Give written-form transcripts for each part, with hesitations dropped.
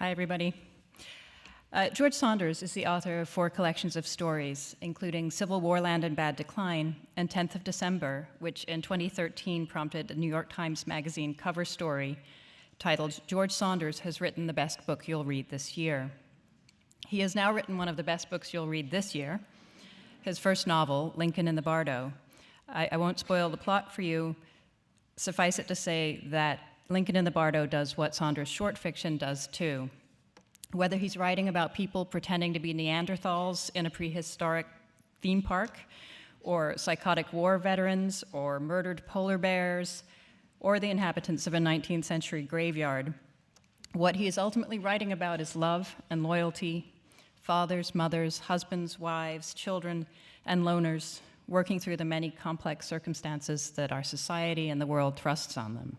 Hi, everybody. George Saunders is the author of 4 collections of stories, including Civil War Land in Bad Decline and 10th of December, which in 2013 prompted a New York Times Magazine cover story titled, "George Saunders has written the best book you'll read this year." He has now written one of the best books you'll read this year, his first novel, Lincoln and the Bardo. I won't spoil the plot for you. Suffice it to say that Lincoln and the Bardo does what Saunders' short fiction does too. Whether he's writing about people pretending to be Neanderthals in a prehistoric theme park, or psychotic war veterans, or murdered polar bears, or the inhabitants of a 19th century graveyard, what he is ultimately writing about is love and loyalty, fathers, mothers, husbands, wives, children, and loners, working through the many complex circumstances that our society and the world thrusts on them.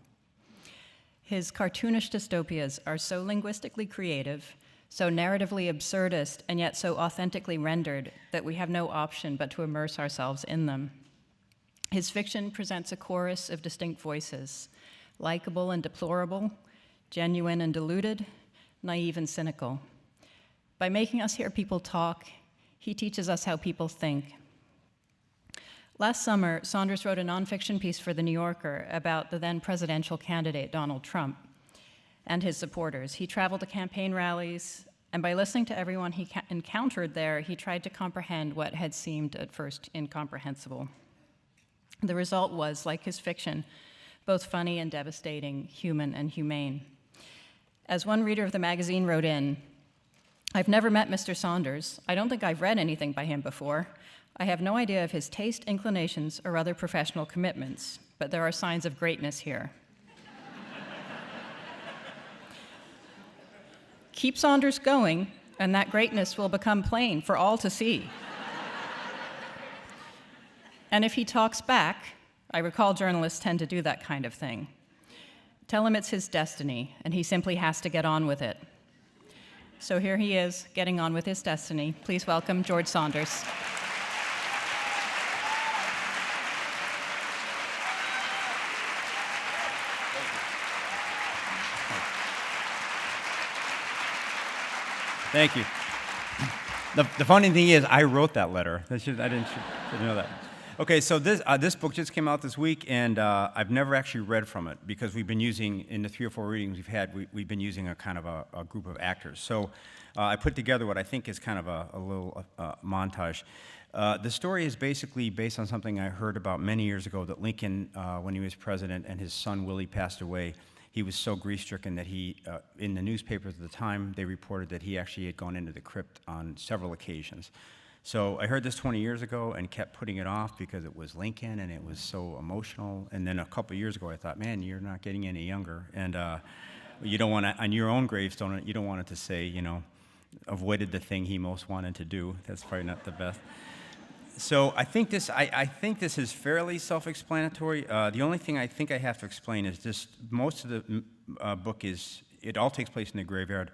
His cartoonish dystopias are so linguistically creative, so narratively absurdist, and yet so authentically rendered that we have no option but to immerse ourselves in them. His fiction presents a chorus of distinct voices, likable and deplorable, genuine and deluded, naive and cynical. By making us hear people talk, he teaches us how people think. Last summer, Saunders wrote a nonfiction piece for The New Yorker about the then presidential candidate, Donald Trump, and his supporters. He traveled to campaign rallies, and by listening to everyone he encountered there, he tried to comprehend what had seemed at first incomprehensible. The result was, like his fiction, both funny and devastating, human and humane. As one reader of the magazine wrote in, "I've never met Mr. Saunders. I don't think I've read anything by him before. I have no idea of his taste, inclinations, or other professional commitments, but there are signs of greatness here." Keep Saunders going, and that greatness will become plain for all to see. And if he talks back, I recall journalists tend to do that kind of thing. Tell him it's his destiny, and he simply has to get on with it. So here he is, getting on with his destiny. Please welcome George Saunders. Thank you. The funny thing is, I wrote that letter. I didn't know that. Okay, so this book just came out this week, and I've never actually read from it because we've been using, in the 3 or 4 readings we've had, we've been using a kind of a group of actors. So I put together what I think is kind of a little montage. The story is basically based on something I heard about many years ago, that Lincoln, when he was president and his son Willie passed away, he was so grief-stricken that he, in the newspapers at the time, they reported that he actually had gone into the crypt on several occasions. So I heard this 20 years ago and kept putting it off because it was Lincoln and it was so emotional. And then a couple of years ago, I thought, man, you're not getting any younger. And you don't want to, on your own gravestone, you don't want it to say, you know, avoided the thing he most wanted to do. That's probably not the best. So I think this is fairly self-explanatory. The only thing I think I have to explain is just most of the book it all takes place in the graveyard.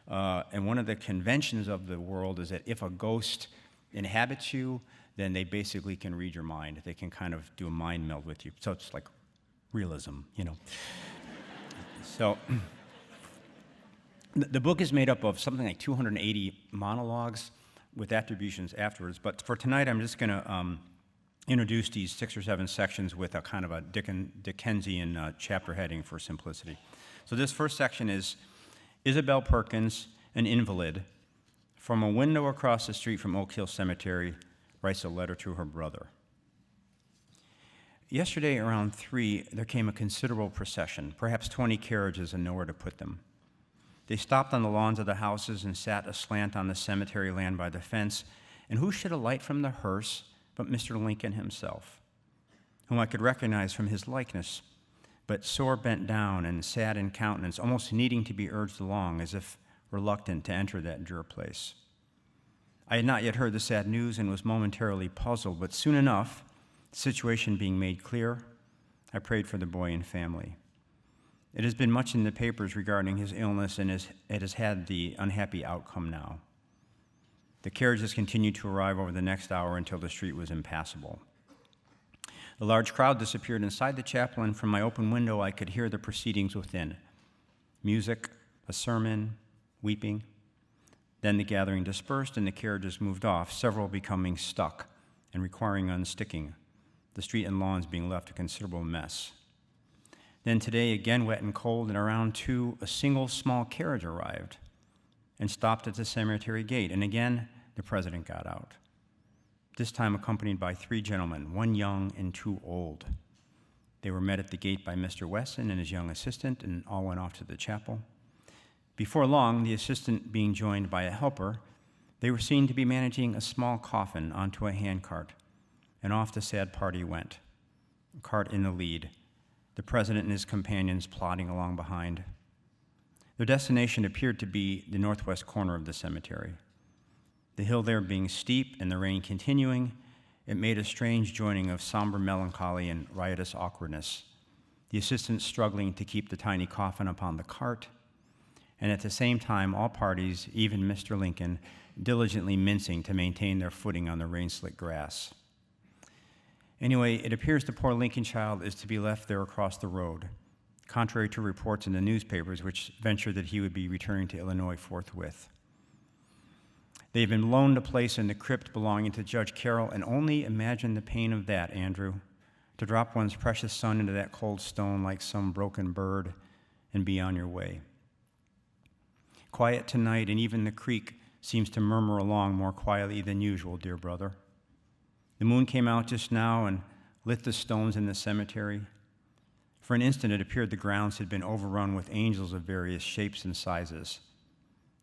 And one of the conventions of the world is that if a ghost inhabits you, then they basically can read your mind. They can kind of do a mind meld with you. So it's like realism, you know. So the book is made up of something like 280 monologues with attributions afterwards. But for tonight, I'm just going to introduce these 6 or 7 sections with a kind of a Dickensian chapter heading for simplicity. So this first section is Isabel Perkins, an invalid, from a window across the street from Oak Hill Cemetery, writes a letter to her brother. Yesterday around 3, there came a considerable procession, perhaps 20 carriages and nowhere to put them. They stopped on the lawns of the houses and sat aslant on the cemetery land by the fence, and who should alight from the hearse but Mr. Lincoln himself, whom I could recognize from his likeness, but sore bent down and sad in countenance, almost needing to be urged along, as if reluctant to enter that drear place. I had not yet heard the sad news and was momentarily puzzled, but soon enough, the situation being made clear, I prayed for the boy and family. It has been much in the papers regarding his illness, and it has had the unhappy outcome now. The carriages continued to arrive over the next hour until the street was impassable. The large crowd disappeared inside the chapel, and from my open window I could hear the proceedings within. Music, a sermon, weeping. Then the gathering dispersed and the carriages moved off, several becoming stuck and requiring unsticking, the street and lawns being left a considerable mess. Then today, again wet and cold, and around 2, a single small carriage arrived and stopped at the cemetery gate, and again the president got out, this time accompanied by 3 gentlemen, 1 young and 2 old. They were met at the gate by Mr. Wesson and his young assistant, and all went off to the chapel. Before long, the assistant being joined by a helper, they were seen to be managing a small coffin onto a handcart, and off the sad party went, a cart in the lead, the president and his companions plodding along behind. Their destination appeared to be the northwest corner of the cemetery. The hill there being steep and the rain continuing, it made a strange joining of somber melancholy and riotous awkwardness, the assistant struggling to keep the tiny coffin upon the cart, and at the same time all parties, even Mr. Lincoln, diligently mincing to maintain their footing on the rain-slick grass. Anyway, it appears the poor Lincoln child is to be left there across the road, contrary to reports in the newspapers which ventured that he would be returning to Illinois forthwith. They have been loaned a place in the crypt belonging to Judge Carroll, and only imagine the pain of that, Andrew, to drop one's precious son into that cold stone like some broken bird and be on your way. Quiet tonight, and even the creek seems to murmur along more quietly than usual, dear brother. The moon came out just now and lit the stones in the cemetery. For an instant, it appeared the grounds had been overrun with angels of various shapes and sizes.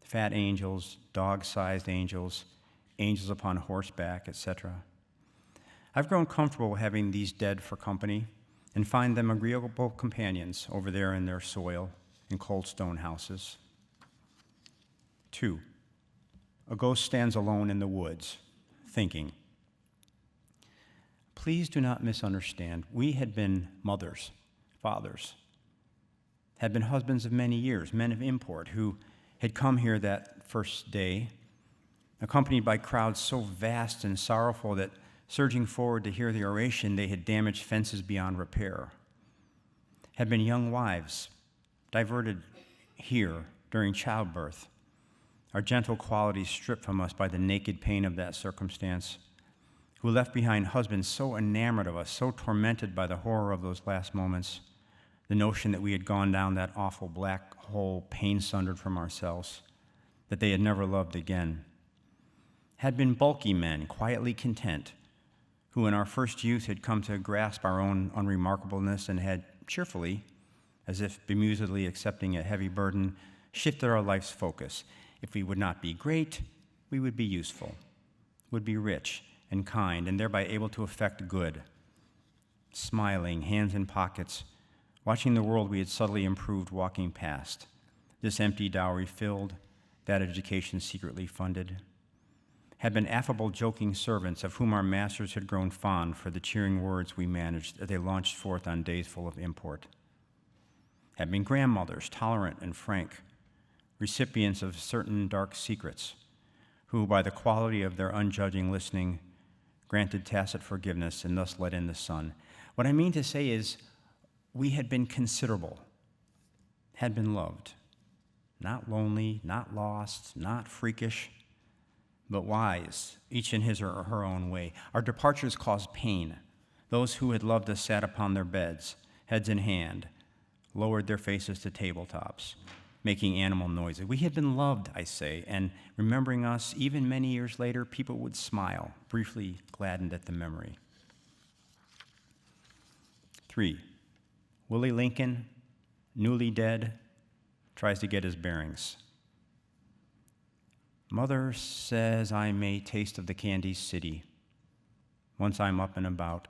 Fat angels, dog-sized angels, angels upon horseback, etc. I've grown comfortable having these dead for company and find them agreeable companions over there in their soil in cold stone houses. 2. A ghost stands alone in the woods, thinking. Please do not misunderstand. We had been mothers, fathers, had been husbands of many years, men of import who had come here that first day, accompanied by crowds so vast and sorrowful that, surging forward to hear the oration, they had damaged fences beyond repair, had been young wives, diverted here during childbirth, our gentle qualities stripped from us by the naked pain of that circumstance, who left behind husbands so enamored of us, so tormented by the horror of those last moments, the notion that we had gone down that awful black hole, pain-sundered from ourselves, that they had never loved again, had been bulky men, quietly content, who in our first youth had come to grasp our own unremarkableness and had cheerfully, as if bemusedly accepting a heavy burden, shifted our life's focus. If we would not be great, we would be useful, would be rich and kind, and thereby able to effect good, smiling, hands in pockets, watching the world we had subtly improved walking past, this empty dowry filled, that education secretly funded, had been affable, joking servants of whom our masters had grown fond for the cheering words we managed as they launched forth on days full of import, had been grandmothers, tolerant and frank, recipients of certain dark secrets, who, by the quality of their unjudging listening, granted tacit forgiveness and thus let in the sun. What I mean to say is, we had been considerable, had been loved, not lonely, not lost, not freakish, but wise, each in his or her own way. Our departures caused pain. Those who had loved us sat upon their beds, heads in hand, lowered their faces to tabletops, making animal noises. We had been loved, I say, and remembering us, even many years later, people would smile, briefly gladdened at the memory. 3. Willie Lincoln, newly dead, tries to get his bearings. Mother says I may taste of the candy city once I'm up and about.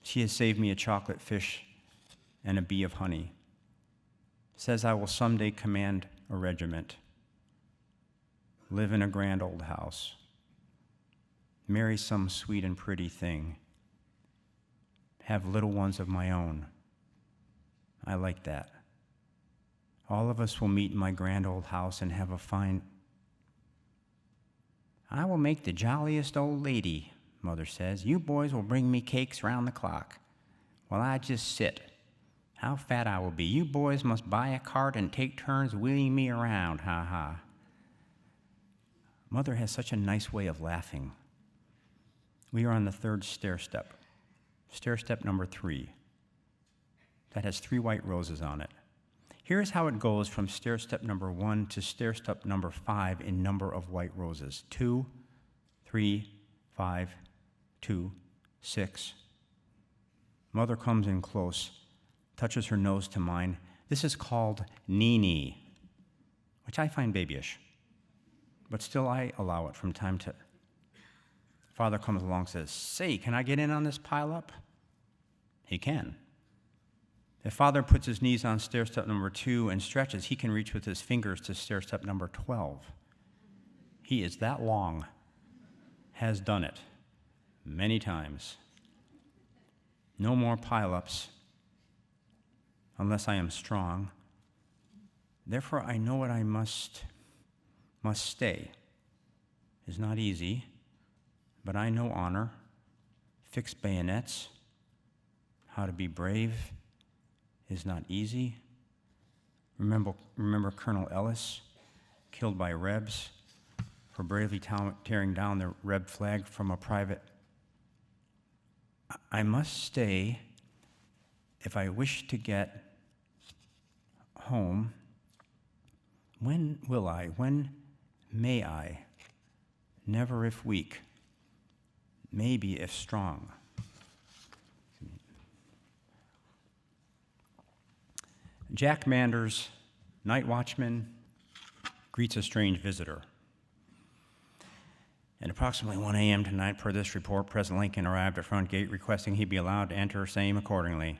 She has saved me a chocolate fish and a bee of honey. Says I will someday command a regiment, live in a grand old house, marry some sweet and pretty thing, have little ones of my own. I like that. All of us will meet in my grand old house and have a fine... I will make the jolliest old lady, Mother says. You boys will bring me cakes round the clock while I just sit. How fat I will be. You boys must buy a cart and take turns wheeling me around, ha ha. Mother has such a nice way of laughing. We are on the third stair step number 3. That has 3 white roses on it. Here's how it goes from stair step number 1 to stair step number 5 in number of white roses. 2, 3, 5, 2, 6. Mother comes in close, touches her nose to mine. This is called Nini, which I find babyish, but still I allow it from time to. Father comes along and says, "Say, can I get in on this pile-up?" He can. If Father puts his knees on stair step number 2 and stretches, he can reach with his fingers to stair step number 12. He is that long, has done it many times. No more pile-ups unless I am strong. Therefore, I know what I must stay. It's not easy, but I know honor, fix bayonets, how to be brave is not easy. Remember Colonel Ellis, killed by Rebs for bravely tearing down the Reb flag from a private. I must stay if I wish to get home. When will I? When may I? Never if weak, maybe if strong. Jack Manders, night watchman, greets a strange visitor. At approximately 1 a.m. tonight, per this report, President Lincoln arrived at front gate requesting he be allowed to enter, same accordingly.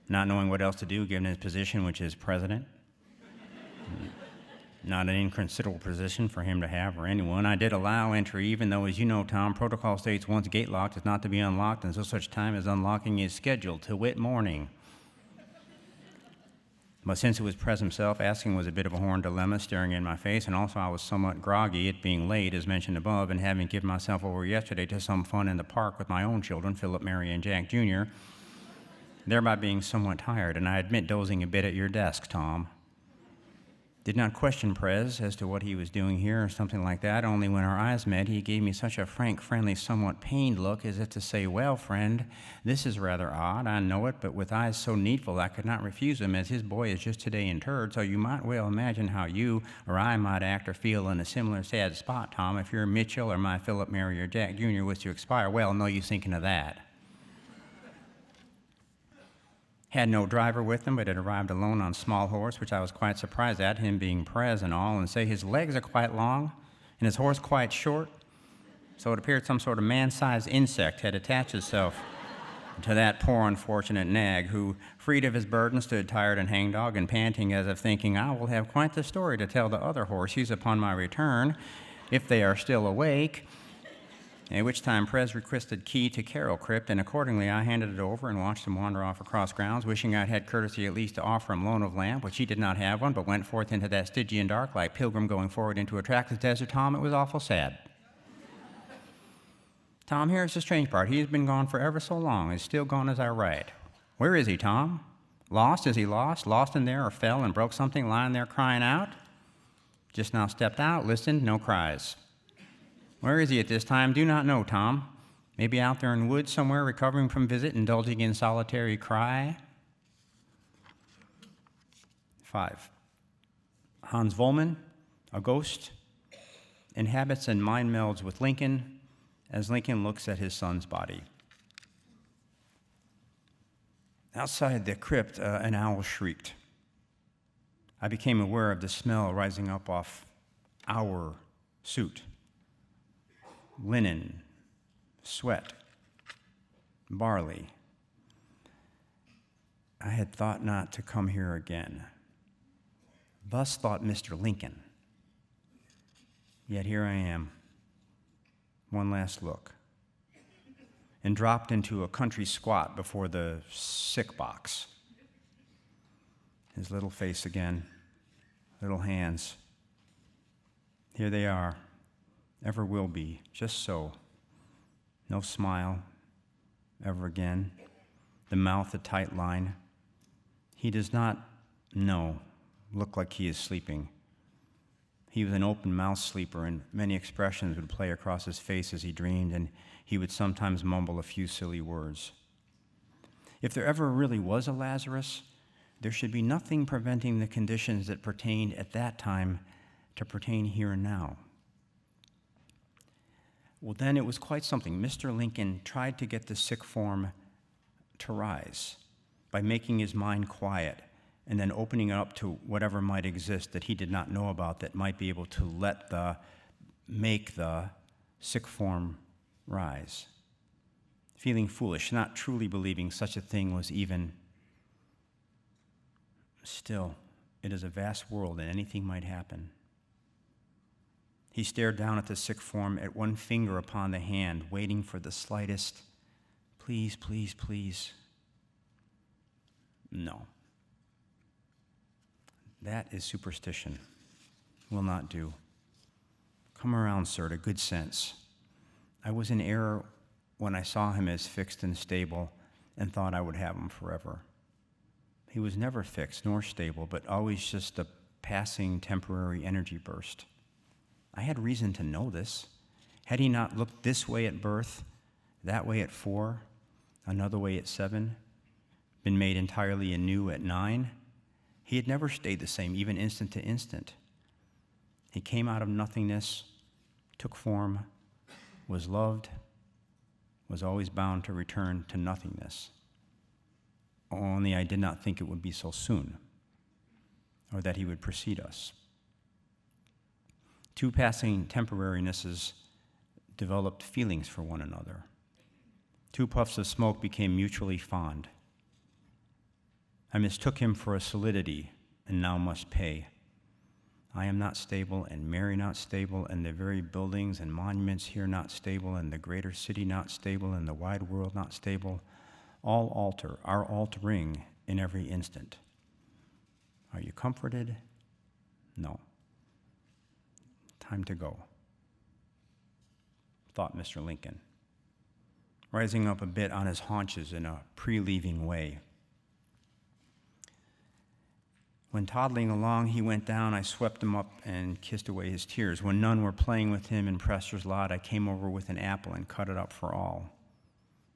Not knowing what else to do given his position, which is president. Not an inconsiderable position for him to have or anyone. I did allow entry, even though, as you know, Tom, protocol states once gate locked is not to be unlocked until such time as unlocking is scheduled, to wit morning. But since it was Prez himself, asking was a bit of a horn dilemma staring in my face, and also I was somewhat groggy, it being late, as mentioned above, and having given myself over yesterday to some fun in the park with my own children, Philip, Mary, and Jack Jr., thereby being somewhat tired, and I admit dozing a bit at your desk, Tom. Did not question Prez as to what he was doing here or something like that, only when our eyes met he gave me such a frank, friendly, somewhat pained look as if to say, "Well, friend, this is rather odd, I know it, but with eyes so needful I could not refuse him, as his boy is just today interred, so you might well imagine how you or I might act or feel in a similar sad spot, Tom, if your Mitchell or my Philip, Mary, or Jack Jr. was to expire. Well, no use thinking of that." Had no driver with him, but had arrived alone on small horse, which I was quite surprised at, him being Prez and all, and say his legs are quite long, and his horse quite short, so it appeared some sort of man-sized insect had attached itself to that poor unfortunate nag, who, freed of his burden, stood tired and hangdog and panting as if thinking, "I will have quite the story to tell the other horses upon my return, if they are still awake." At which time Prez requested key to Carroll Crypt, and accordingly I handed it over and watched him wander off across grounds, wishing I'd had courtesy at least to offer him loan of lamp, which he did not have one, but went forth into that Stygian dark like pilgrim going forward into a trackless desert. Tom, it was awful sad. Tom, here's the strange part. He's been gone for ever so long. He's still gone as I write. Where is he, Tom? Lost? Is he lost? Lost in there, or fell and broke something, lying there crying out? Just now stepped out, listened, no cries. Where is he at this time? Do not know, Tom. Maybe out there in the woods somewhere, recovering from visit, indulging in solitary cry. 5. Hans Vollman, a ghost, inhabits and mind melds with Lincoln as Lincoln looks at his son's body. Outside the crypt, an owl shrieked. I became aware of the smell rising up off our suit. Linen, sweat, barley. I had thought not to come here again. Thus thought Mr. Lincoln. Yet here I am, one last look, and dropped into a country squat before the sick box. His little face again, little hands. Here they are. Ever will be, just so. No smile, ever again. The mouth a tight line. He does not, look like he is sleeping. He was an open-mouthed sleeper, and many expressions would play across his face as he dreamed, and he would sometimes mumble a few silly words. If there ever really was a Lazarus, there should be nothing preventing the conditions that pertained at that time to pertain here and now. Well, then it was quite something. Mr. Lincoln tried to get the sick form to rise by making his mind quiet and then opening it up to whatever might exist that he did not know about that might be able to make the sick form rise. Feeling foolish, not truly believing such a thing was even. Still, it is a vast world and anything might happen. He stared down at the sick form, at one finger upon the hand, waiting for the slightest, please, please, please. No. That is superstition. Will not do. Come around, sir, to good sense. I was in error when I saw him as fixed and stable and thought I would have him forever. He was never fixed nor stable, but always just a passing temporary energy burst. I had reason to know this. Had he not looked this way at birth, that way at 4, another way at 7, been made entirely anew at 9, he had never stayed the same, even instant to instant. He came out of nothingness, took form, was loved, was always bound to return to nothingness. Only I did not think it would be so soon, or that he would precede us. Two passing temporarinesses developed feelings for one another. Two puffs of smoke became mutually fond. I mistook him for a solidity, and now must pay. I am not stable, and Mary not stable, and the very buildings and monuments here not stable, and the greater city not stable, and the wide world not stable. All alter, are altering in every instant. Are you comforted? No. Time to go, thought Mr. Lincoln, rising up a bit on his haunches in a pre-leaving way. When toddling along he went down, I swept him up and kissed away his tears. When none were playing with him in Prester's lot, I came over with an apple and cut it up for all.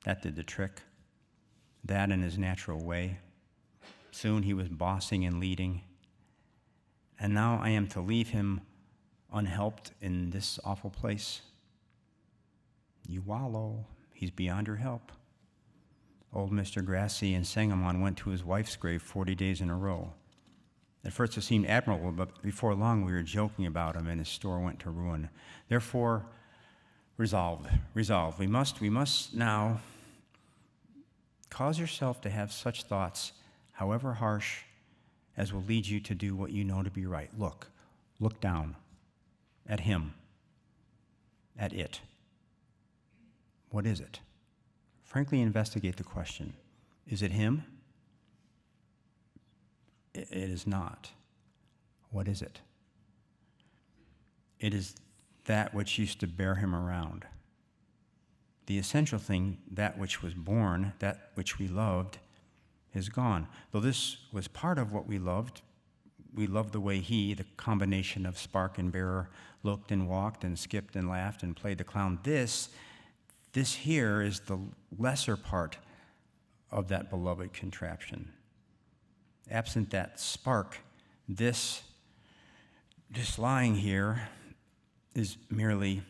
That did the trick. That in his natural way. Soon he was bossing and leading. And now I am to leave him unhelped in this awful place. You wallow. He's beyond your help. Old Mr. Grassy in Sangamon went to his wife's grave 40 days in a row. At first it seemed admirable, but before long we were joking about him and his store went to ruin. Therefore, resolve. We must now cause yourself to have such thoughts, however harsh, as will lead you to do what you know to be right. Look down at him, at it. What is it? Frankly, investigate the question. Is it him? It is not. What is it? It is that which used to bear him around. The essential thing, that which was born, that which we loved, is gone. Though this was part of what we loved the way he, the combination of spark and bearer, looked and walked and skipped and laughed and played the clown. This here is the lesser part of that beloved contraption. Absent that spark, this lying here is merely,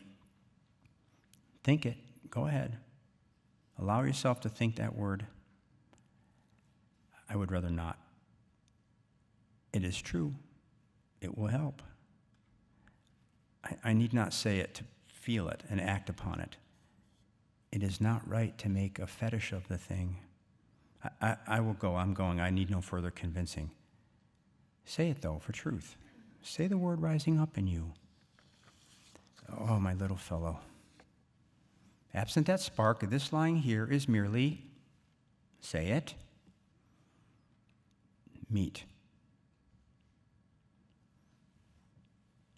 think it, go ahead. Allow yourself to think that word. I would rather not. It is true. It will help. I need not say it to feel it and act upon it. It is not right to make a fetish of the thing. I will go. I'm going. I need no further convincing. Say it, though, for truth. Say the word rising up in you. Oh, my little fellow. Absent that spark, this lying here is merely, say it, meat.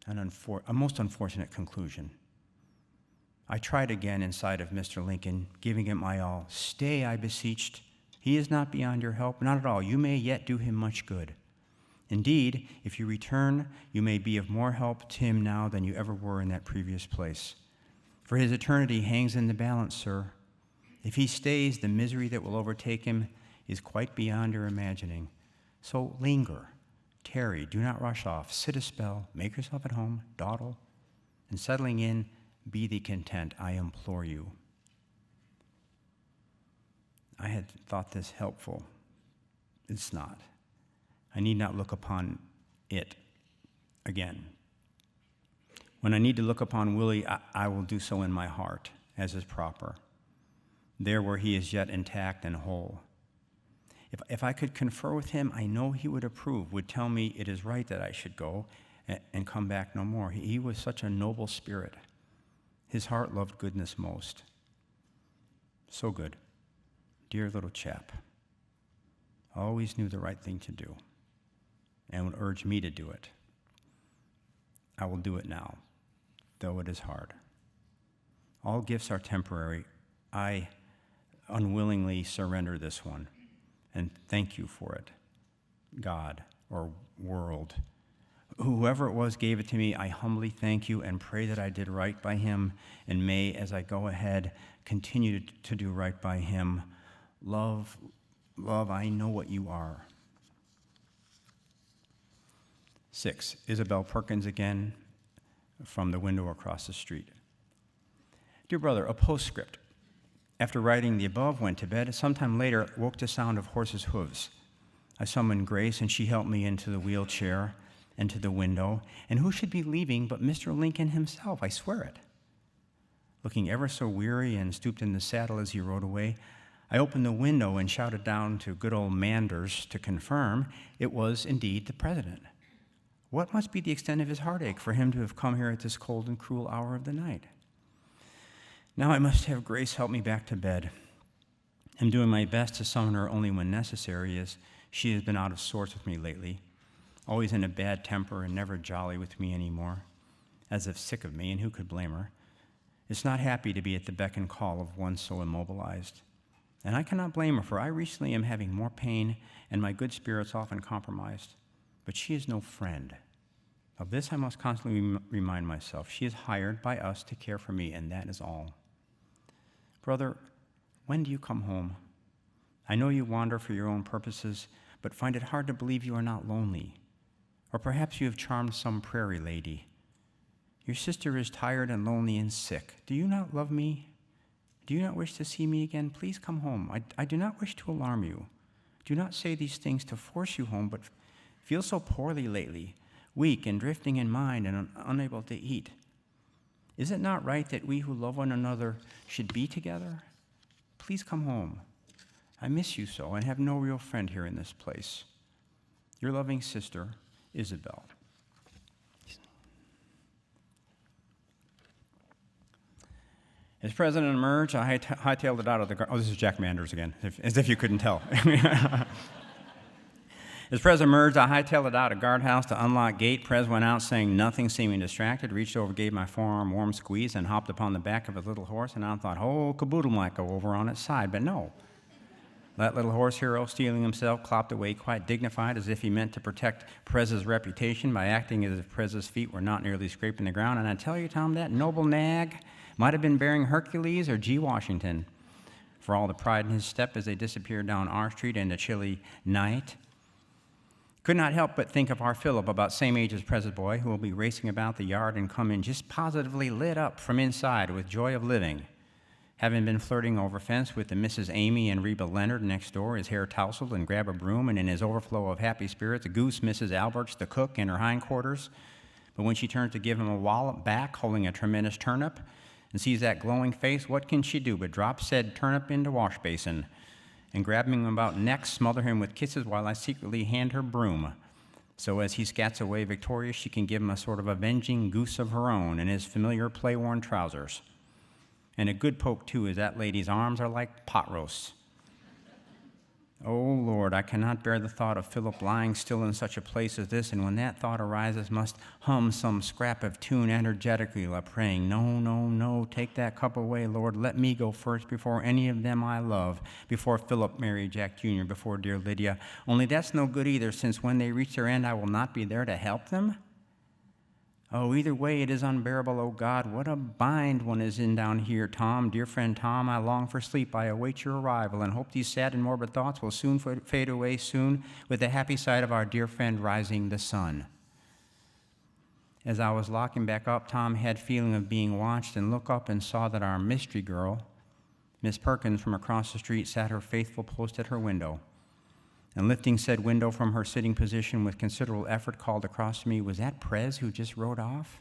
A most unfortunate conclusion. I tried again inside of Mr. Lincoln, giving it my all. Stay, I beseeched. He is not beyond your help, not at all. You may yet do him much good. Indeed, if you return, you may be of more help to him now than you ever were in that previous place. For his eternity hangs in the balance, sir. If he stays, the misery that will overtake him is quite beyond your imagining. So linger, tarry, do not rush off. Sit a spell, make yourself at home, dawdle, and settling in, be thee content, I implore you. I had thought this helpful. It's not. I need not look upon it again. When I need to look upon Willie, I will do so in my heart, as is proper, there where he is yet intact and whole. If I could confer with him, I know he would approve, would tell me it is right that I should go and come back no more. He was such a noble spirit. His heart loved goodness most. So good. Dear little chap. Always knew the right thing to do and would urge me to do it. I will do it now, though it is hard. All gifts are temporary. I unwillingly surrender this one, and thank you for it, God or world. Whoever it was gave it to me, I humbly thank you and pray that I did right by him, and may, as I go ahead, continue to do right by him. Love, I know what you are. 6, Isabel Perkins again, from the window across the street. Dear brother, a postscript. After writing the above, went to bed. Sometime later, woke to sound of horses' hooves. I summoned Grace, and she helped me into the wheelchair and to the window. And who should be leaving but Mr. Lincoln himself? I swear it. Looking ever so weary and stooped in the saddle as he rode away, I opened the window and shouted down to good old Manders to confirm it was indeed the president. What must be the extent of his heartache for him to have come here at this cold and cruel hour of the night? Now I must have Grace help me back to bed. I'm doing my best to summon her only when necessary, as she has been out of sorts with me lately, always in a bad temper and never jolly with me anymore, as if sick of me, and who could blame her? It's not happy to be at the beck and call of one so immobilized. And I cannot blame her, for I recently am having more pain, and my good spirits often compromised. But she is no friend. Of this I must constantly remind myself. She is hired by us to care for me, and that is all. Brother, when do you come home? I know you wander for your own purposes, but find it hard to believe you are not lonely. Or perhaps you have charmed some prairie lady. Your sister is tired and lonely and sick. Do you not love me? Do you not wish to see me again? Please come home. I do not wish to alarm you. Do not say these things to force you home, but feel so poorly lately, weak and drifting in mind and unable to eat. Is it not right that we who love one another should be together? Please come home. I miss you so and have no real friend here in this place. Your loving sister, Isabel. As president emerged, I hightailed it out of the garden. Oh, this is Jack Manders again, as if you couldn't tell. As Prez emerged, I hightailed it out of guardhouse to unlock gate. Prez went out saying nothing, seeming distracted, reached over, gave my forearm a warm squeeze, and hopped upon the back of his little horse, and I thought, oh, caboodle might go over on its side, but no. That little horse hero, steeling himself, clopped away quite dignified, as if he meant to protect Prez's reputation by acting as if Prez's feet were not nearly scraping the ground. And I tell you, Tom, that noble nag might have been bearing Hercules or G. Washington, for all the pride in his step as they disappeared down R Street in the chilly night. Could not help but think of our Philip, about same age as Prez's boy, who will be racing about the yard and come in just positively lit up from inside with joy of living, having been flirting over fence with the Mrs. Amy and Reba Leonard next door, his hair tousled, and grab a broom, and in his overflow of happy spirits, goose Mrs. Alberts, the cook, in her hindquarters. But when she turns to give him a wallop back, holding a tremendous turnip, and sees that glowing face, what can she do but drop said turnip into wash basin, and grabbing him about neck, smother him with kisses while I secretly hand her broom. So as he scats away victorious, she can give him a sort of avenging goose of her own in his familiar play-worn trousers. And a good poke, too, as that lady's arms are like pot roasts. Oh, Lord, I cannot bear the thought of Philip lying still in such a place as this, and when that thought arises, must hum some scrap of tune energetically, like praying, no, no, no, take that cup away, Lord. Let me go first before any of them I love, before Philip, Mary, Jack Jr., before dear Lydia. Only that's no good either, since when they reach their end, I will not be there to help them. Oh, either way, it is unbearable, oh God. What a bind one is in down here, Tom. Dear friend Tom, I long for sleep. I await your arrival and hope these sad and morbid thoughts will soon fade away soon with the happy sight of our dear friend rising the sun. As I was locking back up, Tom had feeling of being watched and looked up and saw that our mystery girl, Miss Perkins, from across the street, sat her faithful post at her window. And lifting said window from her sitting position with considerable effort, called across to me, "Was that Prez who just rode off?"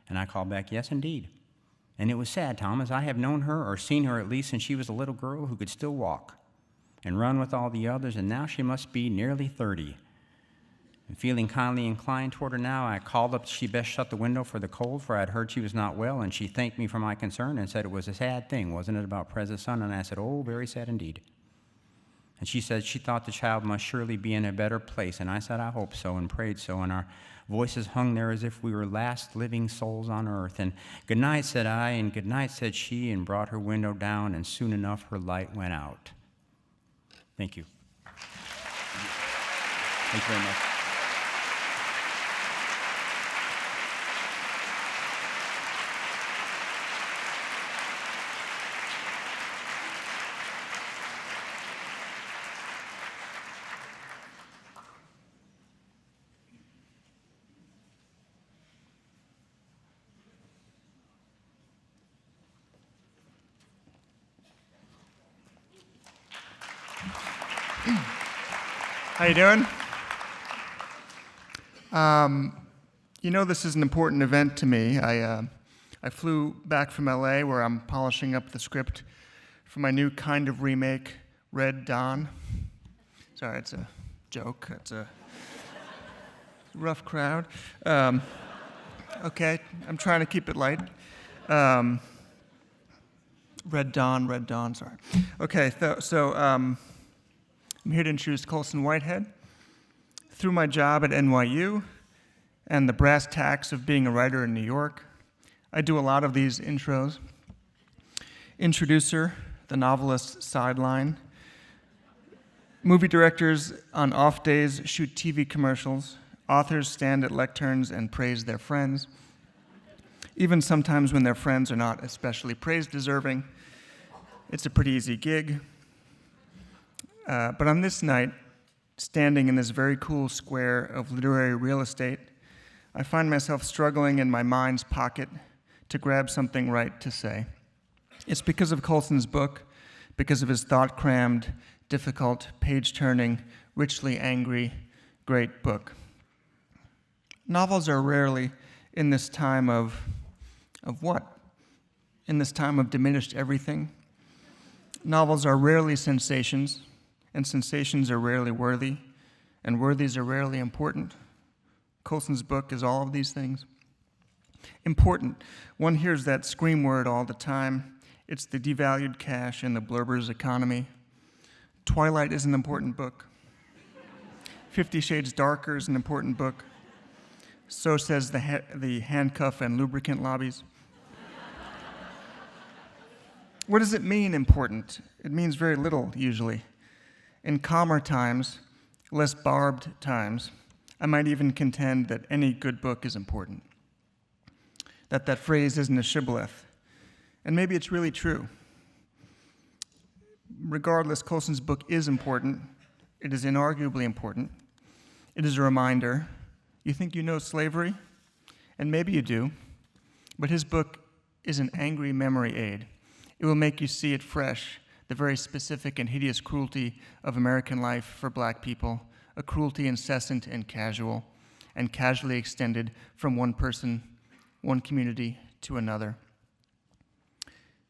And I called back, "Yes, indeed." And it was sad, Tom, as I have known her, or seen her at least, since she was a little girl who could still walk and run with all the others, and now she must be nearly 30. And feeling kindly inclined toward her now, I called up she best shut the window for the cold, for I had heard she was not well, and she thanked me for my concern and said it was a sad thing, wasn't it, about Prez's son? And I said, "Oh, very sad indeed." And she said she thought the child must surely be in a better place. And I said, "I hope so," and prayed so. And our voices hung there as if we were last living souls on earth. And "Good night," said I, and "Good night," said she, and brought her window down, and soon enough her light went out. Thank you. Thank you very much. How you doing? You know, this is an important event to me. I flew back from LA, where I'm polishing up the script for my new kind of remake, Red Dawn. Sorry, it's a joke. It's a rough crowd. Okay, I'm trying to keep it light. Red Dawn, sorry. Okay, so I'm here to introduce Colson Whitehead. Through my job at NYU and the brass tacks of being a writer in New York, I do a lot of these intros. Introducer, the novelist's sideline. Movie directors on off days shoot TV commercials. Authors stand at lecterns and praise their friends, even sometimes when their friends are not especially praise-deserving. It's a pretty easy gig. But on this night, standing in this very cool square of literary real estate, I find myself struggling in my mind's pocket to grab something right to say. It's because of Colson's book, because of his thought-crammed, difficult, page-turning, richly angry, great book. Novels are rarely in this time of what? In this time of diminished everything. Novels are rarely sensations, and sensations are rarely worthy, and worthies are rarely important. Colson's book is all of these things. Important. One hears that scream word all the time. It's the devalued cash in the blurber's economy. Twilight is an important book. 50 Shades Darker is an important book. So says the handcuff and lubricant lobbies. What does it mean, important? It means very little, usually. In calmer times, less barbed times, I might even contend that any good book is important. That phrase isn't a shibboleth. And maybe it's really true. Regardless, Colson's book is important. It is inarguably important. It is a reminder. You think you know slavery? And maybe you do. But his book is an angry memory aid. It will make you see it fresh, the very specific and hideous cruelty of American life for black people, a cruelty incessant and casual, and casually extended from one person, one community to another.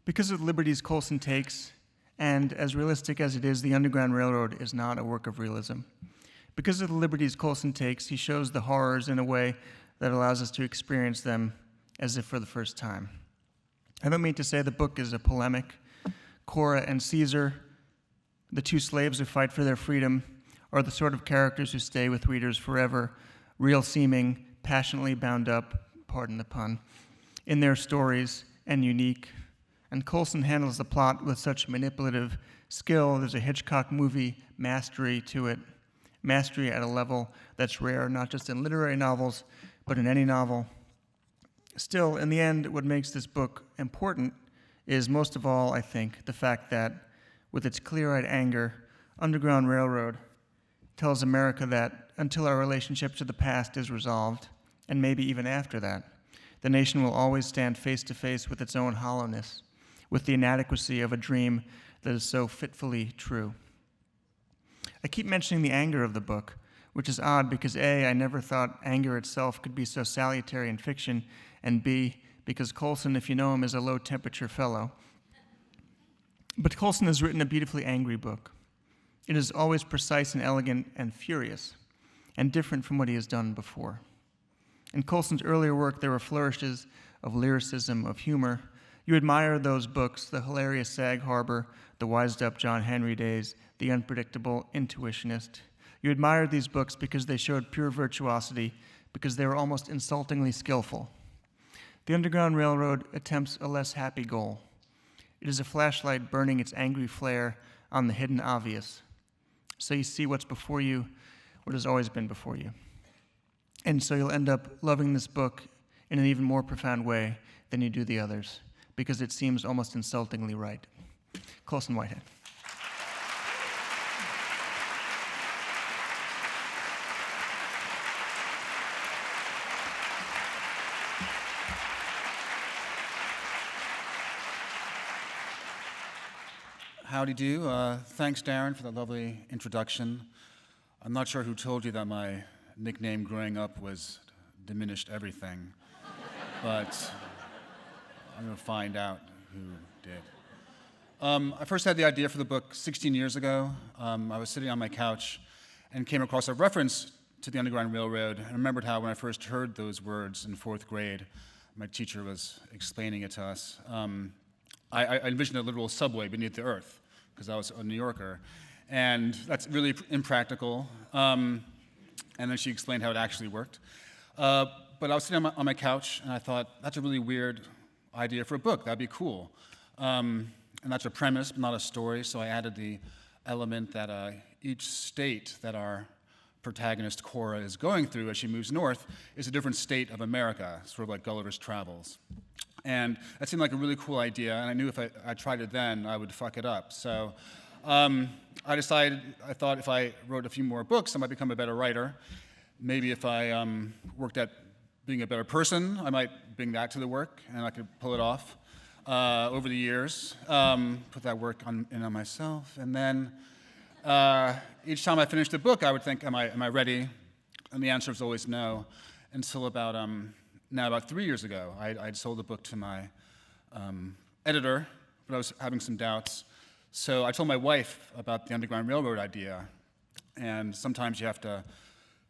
Because of the liberties Colson takes, and as realistic as it is, the Underground Railroad is not a work of realism. Because of the liberties Colson takes, he shows the horrors in a way that allows us to experience them as if for the first time. I don't mean to say the book is a polemic. Cora and Caesar The two slaves who fight for their freedom are the sort of characters who stay with readers forever, real-seeming, passionately bound up, pardon the pun, in their stories and unique. And Colson handles the plot with such manipulative skill. There's a Hitchcock movie mastery to it, mastery at a level that's rare, not just in literary novels, but in any novel. Still, in the end, what makes this book important is, most of all, I think, the fact that, with its clear-eyed anger, Underground Railroad tells America that until our relationship to the past is resolved, and maybe even after that, the nation will always stand face to face with its own hollowness, with the inadequacy of a dream that is so fitfully true. I keep mentioning the anger of the book, which is odd because A, I never thought anger itself could be so salutary in fiction, and B, because Colson, if you know him, is a low-temperature fellow. But Colson has written a beautifully angry book. It is always precise and elegant and furious, and different from what he has done before. In Colson's earlier work, there were flourishes of lyricism, of humor. You admire those books, the hilarious Sag Harbor, the wised-up John Henry Days, the unpredictable Intuitionist. You admired these books because they showed pure virtuosity, because they were almost insultingly skillful. The Underground Railroad attempts a less happy goal. It is a flashlight burning its angry flare on the hidden obvious. So you see what's before you, what has always been before you. And so you'll end up loving this book in an even more profound way than you do the others, because it seems almost insultingly right. Colson Whitehead. Howdy do. Thanks, Darren, for that lovely introduction. I'm not sure who told you that my nickname growing up was Diminished Everything, but I'm going to find out who did. I first had the idea for the book 16 years ago. I was sitting on my couch and came across a reference to the Underground Railroad, and I remembered how when I first heard those words in 4th grade, my teacher was explaining it to us. I envisioned a literal subway beneath the earth, because I was a New Yorker, and that's really impractical. And then she explained how it actually worked. But I was sitting on my couch, and I thought, that's a really weird idea for a book. That'd be cool. And that's a premise, but not a story, so I added the element that each state that our protagonist, Cora, is going through as she moves north is a different state of America, sort of like Gulliver's Travels. And that seemed like a really cool idea, and I knew if I tried it then, I would fuck it up. So I thought if I wrote a few more books, I might become a better writer. Maybe if I worked at being a better person, I might bring that to the work, and I could pull it off over the years, put that work on myself. And then each time I finished a book, I would think, am I ready? And the answer was always no, until about 3 years ago. I'd sold the book to my editor, but I was having some doubts. So I told my wife about the Underground Railroad idea, and sometimes you have to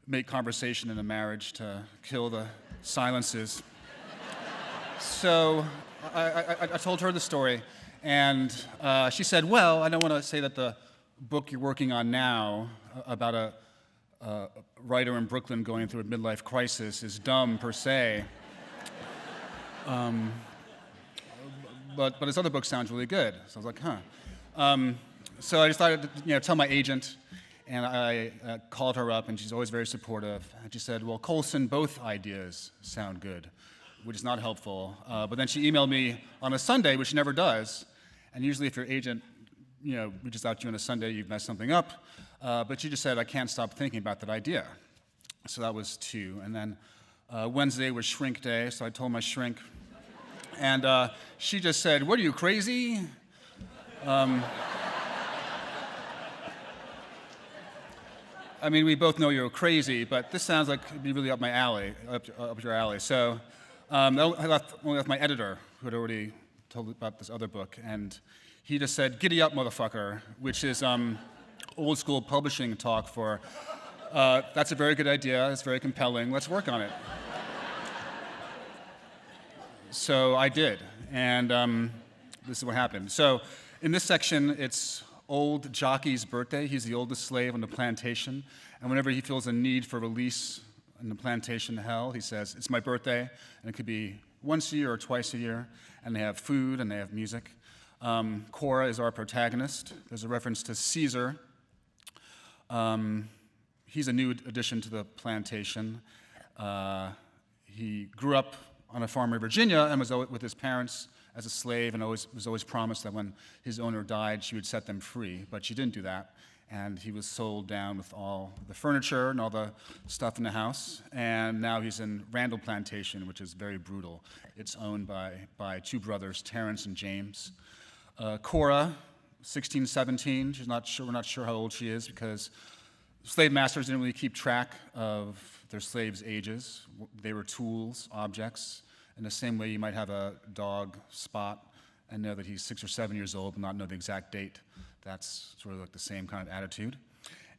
make conversation in a marriage to kill the silences. So I told her the story, and she said, well, I don't want to say that the book you're working on now about a writer in Brooklyn going through a midlife crisis is dumb per se. But his other book sounds really good. So I was like, huh. So I decided to tell my agent, and I called her up, and she's always very supportive. And she said, well, Colson, both ideas sound good, which is not helpful. But then she emailed me on a Sunday, which she never does. And usually if your agent reaches out to you on a Sunday, you've messed something up. But she just said, I can't stop thinking about that idea. So that was 2. And then Wednesday was shrink day, so I told my shrink. And she just said, what are you, crazy? I mean, we both know you're crazy, but this sounds like it'd be really up my alley, up your alley. So I only left my editor, who had already told me about this other book, and he just said, giddy up, motherfucker, which is old school publishing talk for, that's a very good idea, it's very compelling, let's work on it. So I did, and this is what happened. So in this section, it's Old Jockey's birthday. He's the oldest slave on the plantation, and whenever he feels a need for release in the plantation hell, he says, "It's my birthday," and it could be once a year or twice a year, and they have food and they have music. Cora is our protagonist. There's a reference to Caesar. He's a new addition to the plantation. He grew up on a farm in Virginia and was with his parents as a slave, and was always promised that when his owner died, she would set them free. But she didn't do that, and he was sold down with all the furniture and all the stuff in the house. And now he's in Randall Plantation, which is very brutal. It's owned by two brothers, Terrence and James. Cora, 16, 17. We're not sure how old she is because slave masters didn't really keep track of their slaves' ages. They were tools, objects. In the same way you might have a dog Spot and know that he's 6 or 7 years old and not know the exact date. That's sort of like the same kind of attitude.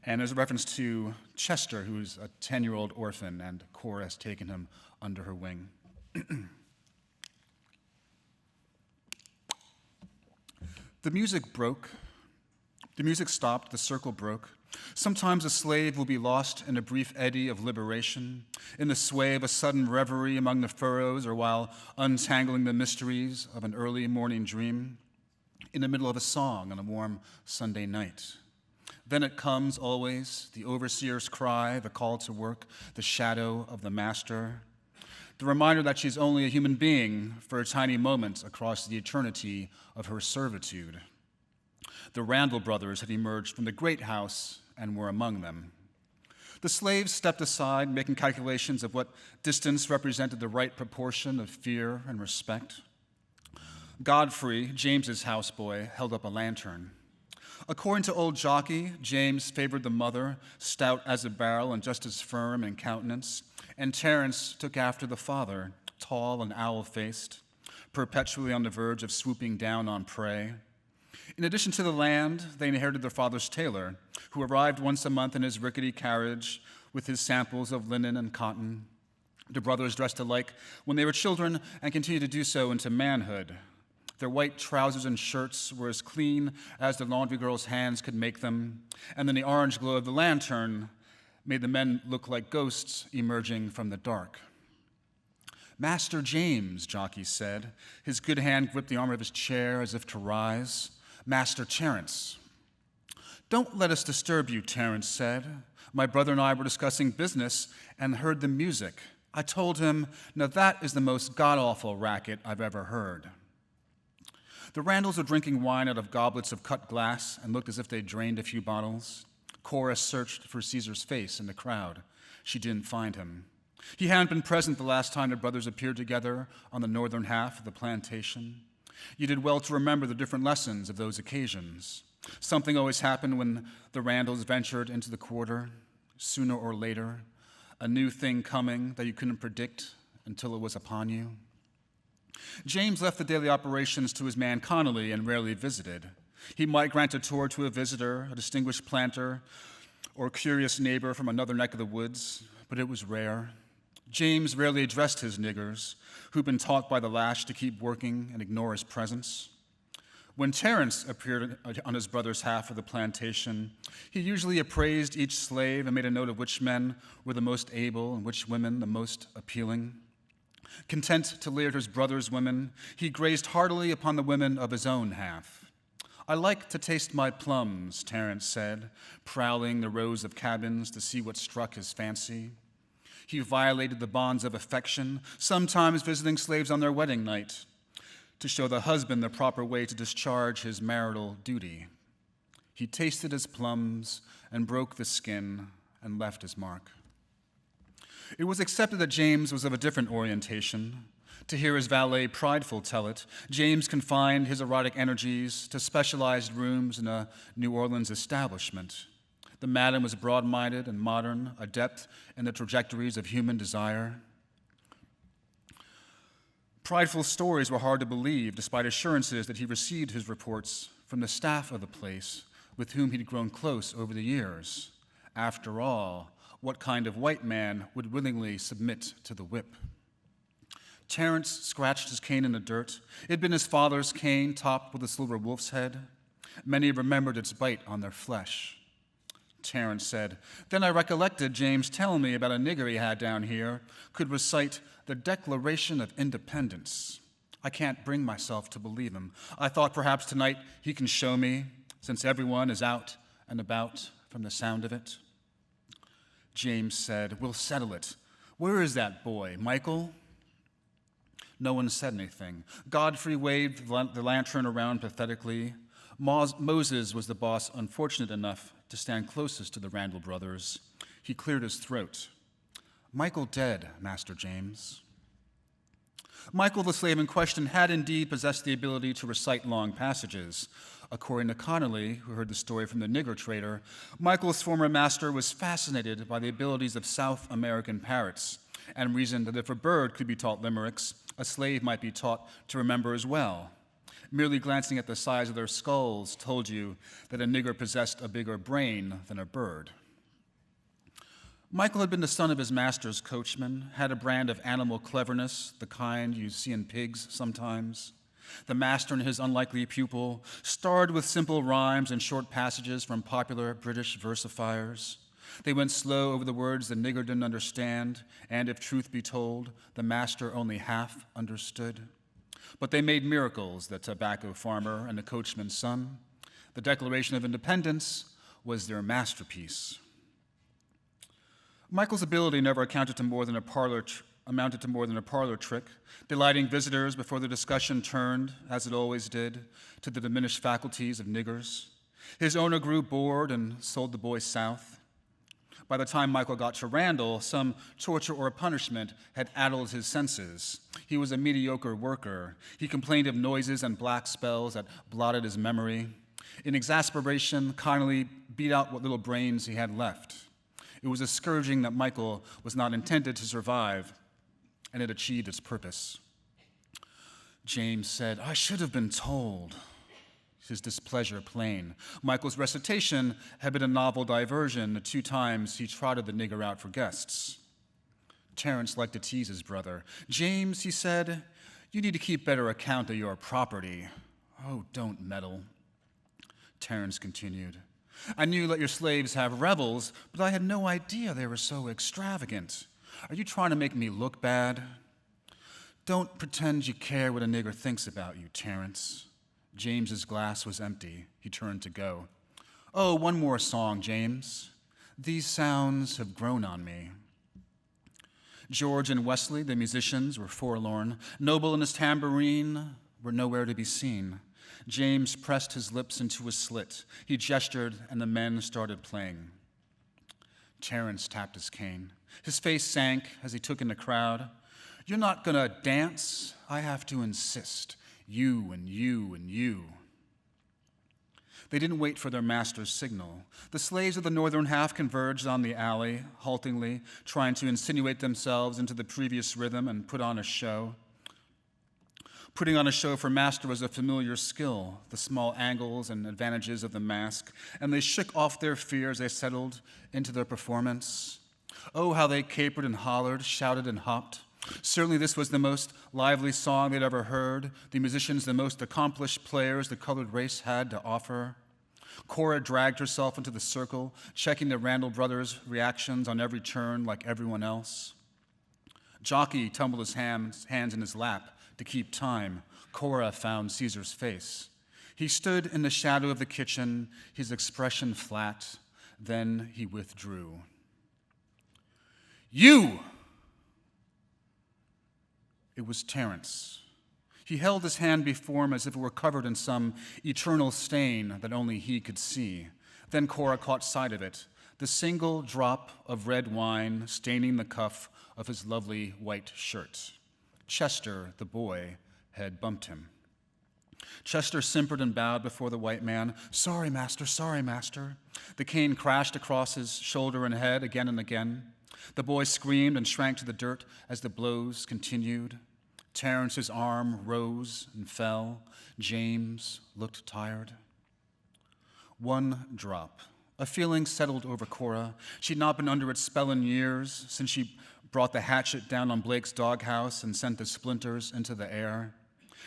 And there's a reference to Chester, who's a 10-year-old orphan, and Cora has taken him under her wing. The music broke. The music stopped. The circle broke. Sometimes a slave will be lost in a brief eddy of liberation, in the sway of a sudden reverie among the furrows, or while untangling the mysteries of an early morning dream, in the middle of a song on a warm Sunday night. Then it comes always, the overseer's cry, the call to work, the shadow of the master, the reminder that she's only a human being for a tiny moment across the eternity of her servitude. The Randall brothers had emerged from the great house and were among them. The slaves stepped aside, making calculations of what distance represented the right proportion of fear and respect. Godfrey, James's houseboy, held up a lantern. According to Old Jockey, James favored the mother, stout as a barrel and just as firm in countenance, and Terrence took after the father, tall and owl-faced, perpetually on the verge of swooping down on prey. In addition to the land, they inherited their father's tailor, who arrived once a month in his rickety carriage with his samples of linen and cotton. The brothers dressed alike when they were children and continued to do so into manhood. Their white trousers and shirts were as clean as the laundry girl's hands could make them, and then the orange glow of the lantern made the men look like ghosts emerging from the dark. "Master James," Jockey said. His good hand gripped the arm of his chair as if to rise. "Master Terrence." "Don't let us disturb you," Terrence said. "My brother and I were discussing business and heard the music. I told him, 'Now that is the most god-awful racket I've ever heard.'" The Randalls were drinking wine out of goblets of cut glass and looked as if they'd drained a few bottles. Cora searched for Caesar's face in the crowd. She didn't find him. He hadn't been present the last time the brothers appeared together on the northern half of the plantation. You did well to remember the different lessons of those occasions. Something always happened when the Randalls ventured into the quarter. Sooner or later, a new thing coming that you couldn't predict until it was upon you. James left the daily operations to his man Connolly and rarely visited. He might grant a tour to a visitor, a distinguished planter, or a curious neighbor from another neck of the woods, but it was rare. James rarely addressed his niggers, who'd been taught by the lash to keep working and ignore his presence. When Terrence appeared on his brother's half of the plantation, he usually appraised each slave and made a note of which men were the most able and which women the most appealing. Content to leer at his brother's women, he grazed heartily upon the women of his own half. "I like to taste my plums," Terrence said, prowling the rows of cabins to see what struck his fancy. He violated the bonds of affection, sometimes visiting slaves on their wedding night, to show the husband the proper way to discharge his marital duty. He tasted his plums and broke the skin and left his mark. It was accepted that James was of a different orientation. To hear his valet Prideful tell it, James confined his erotic energies to specialized rooms in a New Orleans establishment. The madam was broad-minded and modern, adept in the trajectories of human desire. Prideful's stories were hard to believe, despite assurances that he received his reports from the staff of the place, with whom he'd grown close over the years. After all, what kind of white man would willingly submit to the whip? Terrence scratched his cane in the dirt. It had been his father's cane, topped with a silver wolf's head. Many remembered its bite on their flesh. Terence said, "Then I recollected James telling me about a nigger he had down here, could recite the Declaration of Independence. I can't bring myself to believe him. I thought perhaps tonight he can show me, since everyone is out and about from the sound of it." James said, "We'll settle it. Where is that boy, Michael?" No one said anything. Godfrey waved the lantern around pathetically. Moses was the boss unfortunate enough to stand closest to the Randall brothers. He cleared his throat. "Michael dead, Master James." Michael, the slave in question, had indeed possessed the ability to recite long passages. According to Connolly, who heard the story from the nigger trader, Michael's former master was fascinated by the abilities of South American parrots and reasoned that if a bird could be taught limericks, a slave might be taught to remember as well. Merely glancing at the size of their skulls told you that a nigger possessed a bigger brain than a bird. Michael had been the son of his master's coachman, had a brand of animal cleverness, the kind you see in pigs sometimes. The master and his unlikely pupil starred with simple rhymes and short passages from popular British versifiers. They went slow over the words the nigger didn't understand, and if truth be told, the master only half understood. But they made miracles, the tobacco farmer and the coachman's son. The Declaration of Independence was their masterpiece. Michael's ability never amounted to more than a parlor trick, delighting visitors before the discussion turned, as it always did, to the diminished faculties of niggers. His owner grew bored and sold the boy south. By the time Michael got to Randall, some torture or punishment had addled his senses. He was a mediocre worker. He complained of noises and black spells that blotted his memory. In exasperation, Connolly beat out what little brains he had left. It was a scourging that Michael was not intended to survive, and it achieved its purpose. James said, "I should have been told," his displeasure plain. Michael's recitation had been a novel diversion the 2 times he trotted the nigger out for guests. Terence liked to tease his brother. "James," he said, "you need to keep better account of your property." "Oh, don't meddle." Terence continued, "I knew you let your slaves have revels, but I had no idea they were so extravagant. Are you trying to make me look bad?" "Don't pretend you care what a nigger thinks about you, Terence." James's glass was empty. He turned to go. "Oh, one more song, James. These sounds have grown on me." George and Wesley, the musicians, were forlorn. Noble and his tambourine were nowhere to be seen. James pressed his lips into a slit. He gestured, and the men started playing. Terence tapped his cane. His face sank as he took in the crowd. "You're not going to dance? I have to insist. You and you and you." They didn't wait for their master's signal. The slaves of the northern half converged on the alley, haltingly, trying to insinuate themselves into the previous rhythm and put on a show. Putting on a show for master was a familiar skill, the small angles and advantages of the mask, and they shook off their fear as they settled into their performance. Oh, how they capered and hollered, shouted and hopped. Certainly this was the most lively song they'd ever heard, the musicians the most accomplished players the colored race had to offer. Cora dragged herself into the circle, checking the Randall brothers' reactions on every turn like everyone else. Jockey tumbled his hands in his lap to keep time. Cora found Caesar's face. He stood in the shadow of the kitchen, his expression flat. Then he withdrew. "You!" It was Terence. He held his hand before him as if it were covered in some eternal stain that only he could see. Then Cora caught sight of it, the single drop of red wine staining the cuff of his lovely white shirt. Chester, the boy, had bumped him. Chester simpered and bowed before the white man. Sorry, master. The cane crashed across his shoulder and head again and again. The boy screamed and shrank to the dirt as the blows continued. Terence's arm rose and fell. James looked tired. One drop. A feeling settled over Cora. She'd not been under its spell in years, since she brought the hatchet down on Blake's doghouse and sent the splinters into the air.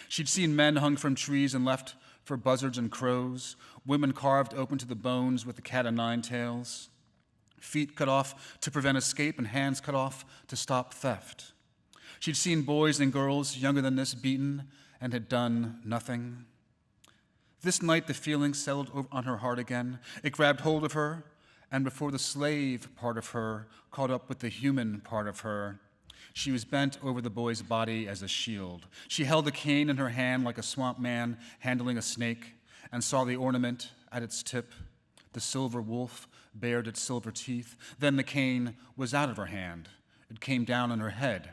She'd seen men hung from trees and left for buzzards and crows, women carved open to the bones with the cat o' nine tails, feet cut off to prevent escape and hands cut off to stop theft. She'd seen boys and girls younger than this beaten and had done nothing. This night the feeling settled on her heart again. It grabbed hold of her, and before the slave part of her caught up with the human part of her, she was bent over the boy's body as a shield. She held a cane in her hand like a swamp man handling a snake, and saw the ornament at its tip. The silver wolf bared its silver teeth. Then the cane was out of her hand. It came down on her head.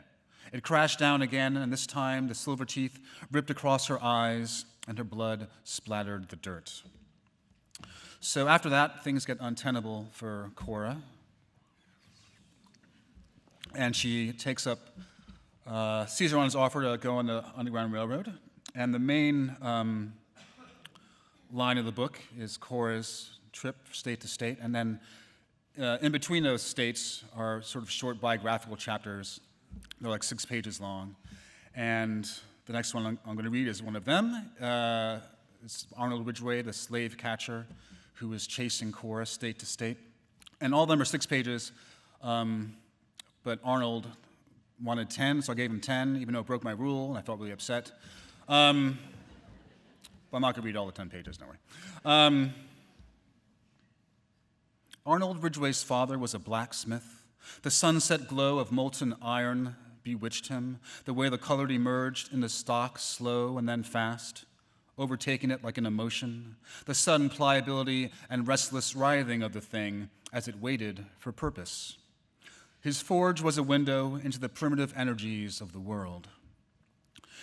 It crashed down again, and this time the silver teeth ripped across her eyes, and her blood splattered the dirt. So after that, things get untenable for Cora. And she takes up Caesar on his offer to go on the Underground Railroad. And the main line of the book is Cora's trip state to state. And then in between those states are sort of short biographical chapters. They're like 6 pages long. And the next one I'm going to read is one of them. It's Arnold Ridgeway, the slave catcher, who was chasing Cora state to state. And all of them are 6 pages, but Arnold wanted 10, so I gave him 10, even though it broke my rule, and I felt really upset. But I'm not going to read all the 10 pages, don't worry. Arnold Ridgway's father was a blacksmith. The sunset glow of molten iron bewitched him, the way the color emerged in the stock, slow and then fast, overtaking it like an emotion, the sudden pliability and restless writhing of the thing as it waited for purpose. His forge was a window into the primitive energies of the world.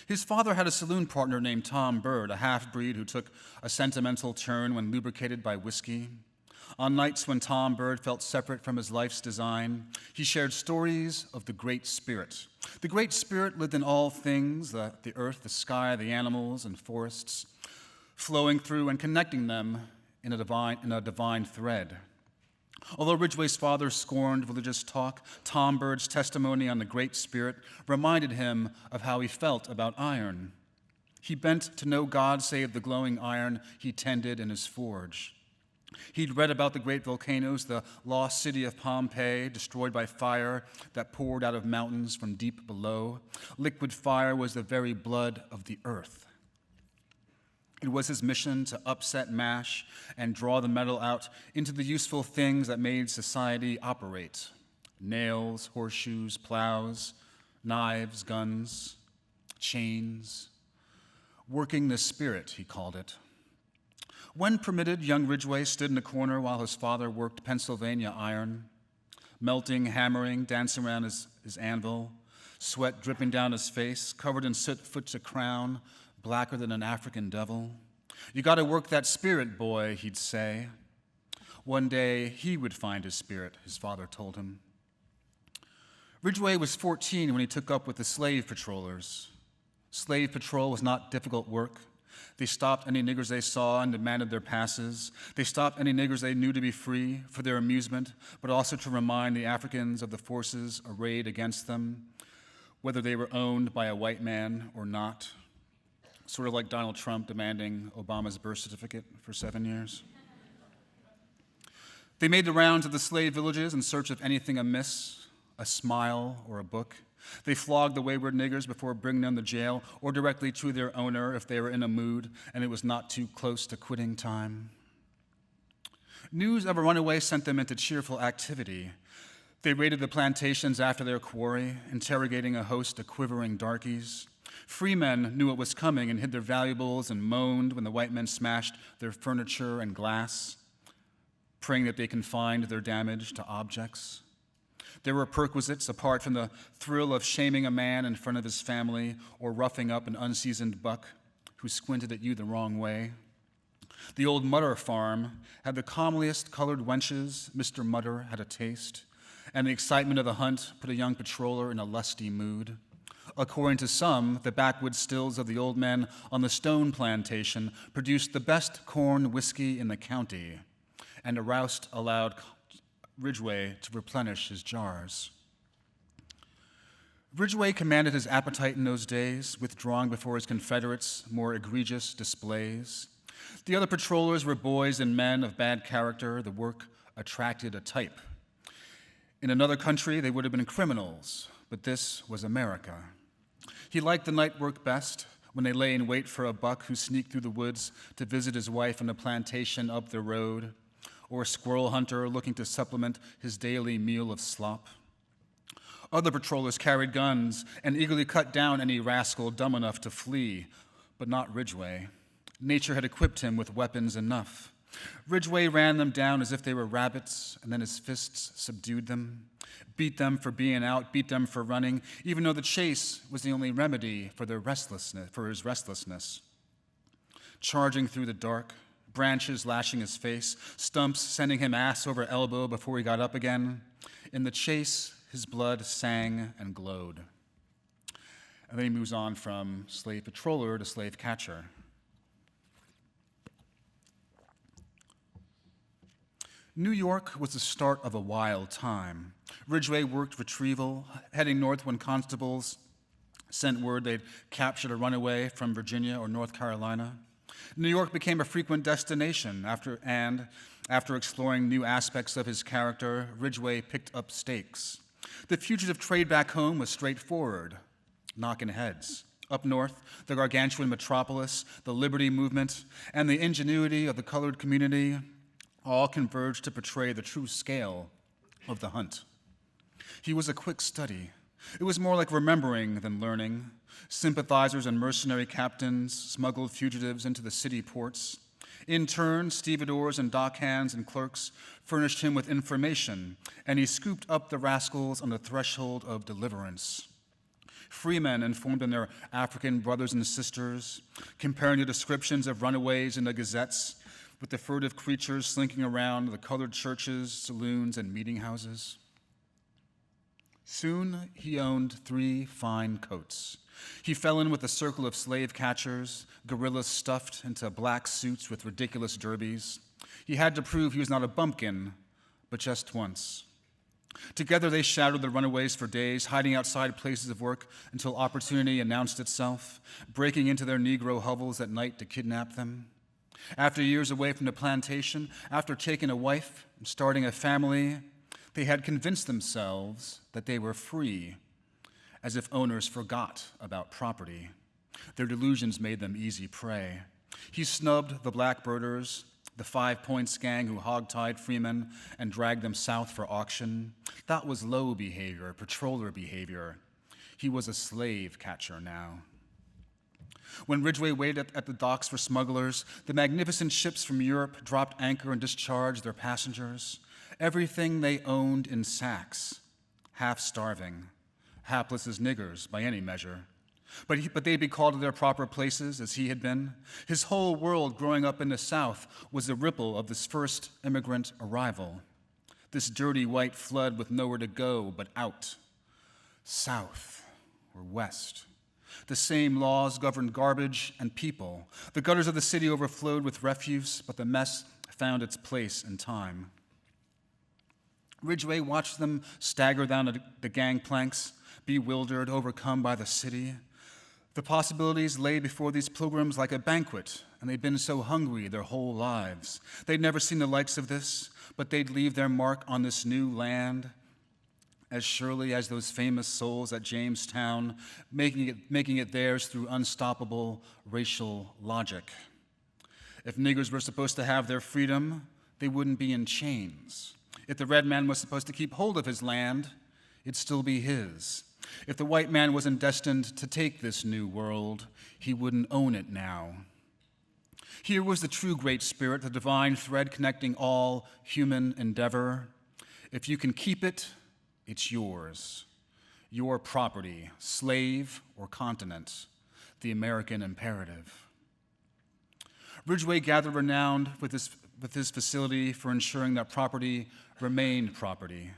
His father had a saloon partner named Tom Bird, a half-breed who took a sentimental turn when lubricated by whiskey. On nights when Tom Bird felt separate from his life's design, he shared stories of the Great Spirit. The Great Spirit lived in all things, the earth, the sky, the animals, and forests, flowing through and connecting them in a divine thread. Although Ridgway's father scorned religious talk, Tom Bird's testimony on the Great Spirit reminded him of how he felt about iron. He bent to no God save the glowing iron he tended in his forge. He'd read about the great volcanoes, the lost city of Pompeii, destroyed by fire that poured out of mountains from deep below. Liquid fire was the very blood of the earth. It was his mission to upset mash and draw the metal out into the useful things that made society operate: nails, horseshoes, plows, knives, guns, chains. Working the spirit, he called it. When permitted, young Ridgway stood in a corner while his father worked Pennsylvania iron, melting, hammering, dancing around his anvil, sweat dripping down his face, covered in soot-foot's a crown, blacker than an African devil. "You got to work that spirit, boy," he'd say. One day he would find his spirit, his father told him. Ridgway was 14 when he took up with the slave patrollers. Slave patrol was not difficult work. They stopped any niggers they saw and demanded their passes. They stopped any niggers they knew to be free for their amusement, but also to remind the Africans of the forces arrayed against them, whether they were owned by a white man or not. Sort of like Donald Trump demanding Obama's birth certificate for 7 years. They made the rounds of the slave villages in search of anything amiss, a smile or a book. They flogged the wayward niggers before bringing them to jail or directly to their owner if they were in a mood and it was not too close to quitting time. News of a runaway sent them into cheerful activity. They raided the plantations after their quarry, interrogating a host of quivering darkies. Free men knew what was coming and hid their valuables and moaned when the white men smashed their furniture and glass, praying that they confined their damage to objects. There were perquisites apart from the thrill of shaming a man in front of his family or roughing up an unseasoned buck who squinted at you the wrong way. The old Mutter farm had the comeliest colored wenches Mr. Mutter had a taste, and the excitement of the hunt put a young patroller in a lusty mood. According to some, the backwoods stills of the old men on the Stone Plantation produced the best corn whiskey in the county, and a roust allowed Ridgway to replenish his jars. Ridgway commanded his appetite in those days, withdrawing before his Confederates' more egregious displays. The other patrollers were boys and men of bad character. The work attracted a type. In another country, they would have been criminals, but this was America. He liked the night work best, when they lay in wait for a buck who sneaked through the woods to visit his wife on a plantation up the road, or a squirrel hunter looking to supplement his daily meal of slop. Other patrollers carried guns and eagerly cut down any rascal dumb enough to flee, but not Ridgway. Nature had equipped him with weapons enough. Ridgway ran them down as if they were rabbits, and then his fists subdued them, beat them for being out, beat them for running, even though the chase was the only remedy for his restlessness. Charging through the dark, branches lashing his face, stumps sending him ass over elbow before he got up again. In the chase, his blood sang and glowed. And then he moves on from slave patroller to slave catcher. New York was the start of a wild time. Ridgway worked retrieval, heading north when constables sent word they'd captured a runaway from Virginia or North Carolina. New York became a frequent destination after exploring new aspects of his character, Ridgway picked up stakes. The fugitive trade back home was straightforward, knocking heads. Up north, the gargantuan metropolis, the liberty movement, and the ingenuity of the colored community all converged to portray the true scale of the hunt. He was a quick study. It was more like remembering than learning. Sympathizers and mercenary captains smuggled fugitives into the city ports. In turn, stevedores and dockhands and clerks furnished him with information, and he scooped up the rascals on the threshold of deliverance. Freemen informed on their African brothers and sisters, comparing the descriptions of runaways in the gazettes with the furtive creatures slinking around the colored churches, saloons, and meeting houses. Soon he owned 3 fine coats. He fell in with a circle of slave catchers, guerrillas stuffed into black suits with ridiculous derbies. He had to prove he was not a bumpkin, but just once. Together they shadowed the runaways for days, hiding outside places of work until opportunity announced itself, breaking into their Negro hovels at night to kidnap them. After years away from the plantation, after taking a wife and starting a family, they had convinced themselves that they were free, as if owners forgot about property. Their delusions made them easy prey. He snubbed the blackbirders, the 5 Points gang who hogtied freemen and dragged them south for auction. That was low behavior, patroller behavior. He was a slave catcher now. When Ridgway waited at the docks for smugglers, the magnificent ships from Europe dropped anchor and discharged their passengers. Everything they owned in sacks, half starving, hapless as niggers by any measure. But they'd be called to their proper places as he had been. His whole world growing up in the South was the ripple of this first immigrant arrival. This dirty white flood with nowhere to go but out. South or west. The same laws governed garbage and people. The gutters of the city overflowed with refuse, but the mess found its place in time. Ridgway watched them stagger down the gangplanks, bewildered, overcome by the city. The possibilities lay before these pilgrims like a banquet, and they'd been so hungry their whole lives. They'd never seen the likes of this, but they'd leave their mark on this new land as surely as those famous souls at Jamestown, making it theirs through unstoppable racial logic. If niggers were supposed to have their freedom, they wouldn't be in chains. If the red man was supposed to keep hold of his land, it'd still be his. If the white man wasn't destined to take this new world, he wouldn't own it now. Here was the true Great Spirit, the divine thread connecting all human endeavor. If you can keep it, it's yours. Your property, slave or continent, the American imperative. Ridgway gathered renown with his facility for ensuring that property remained property.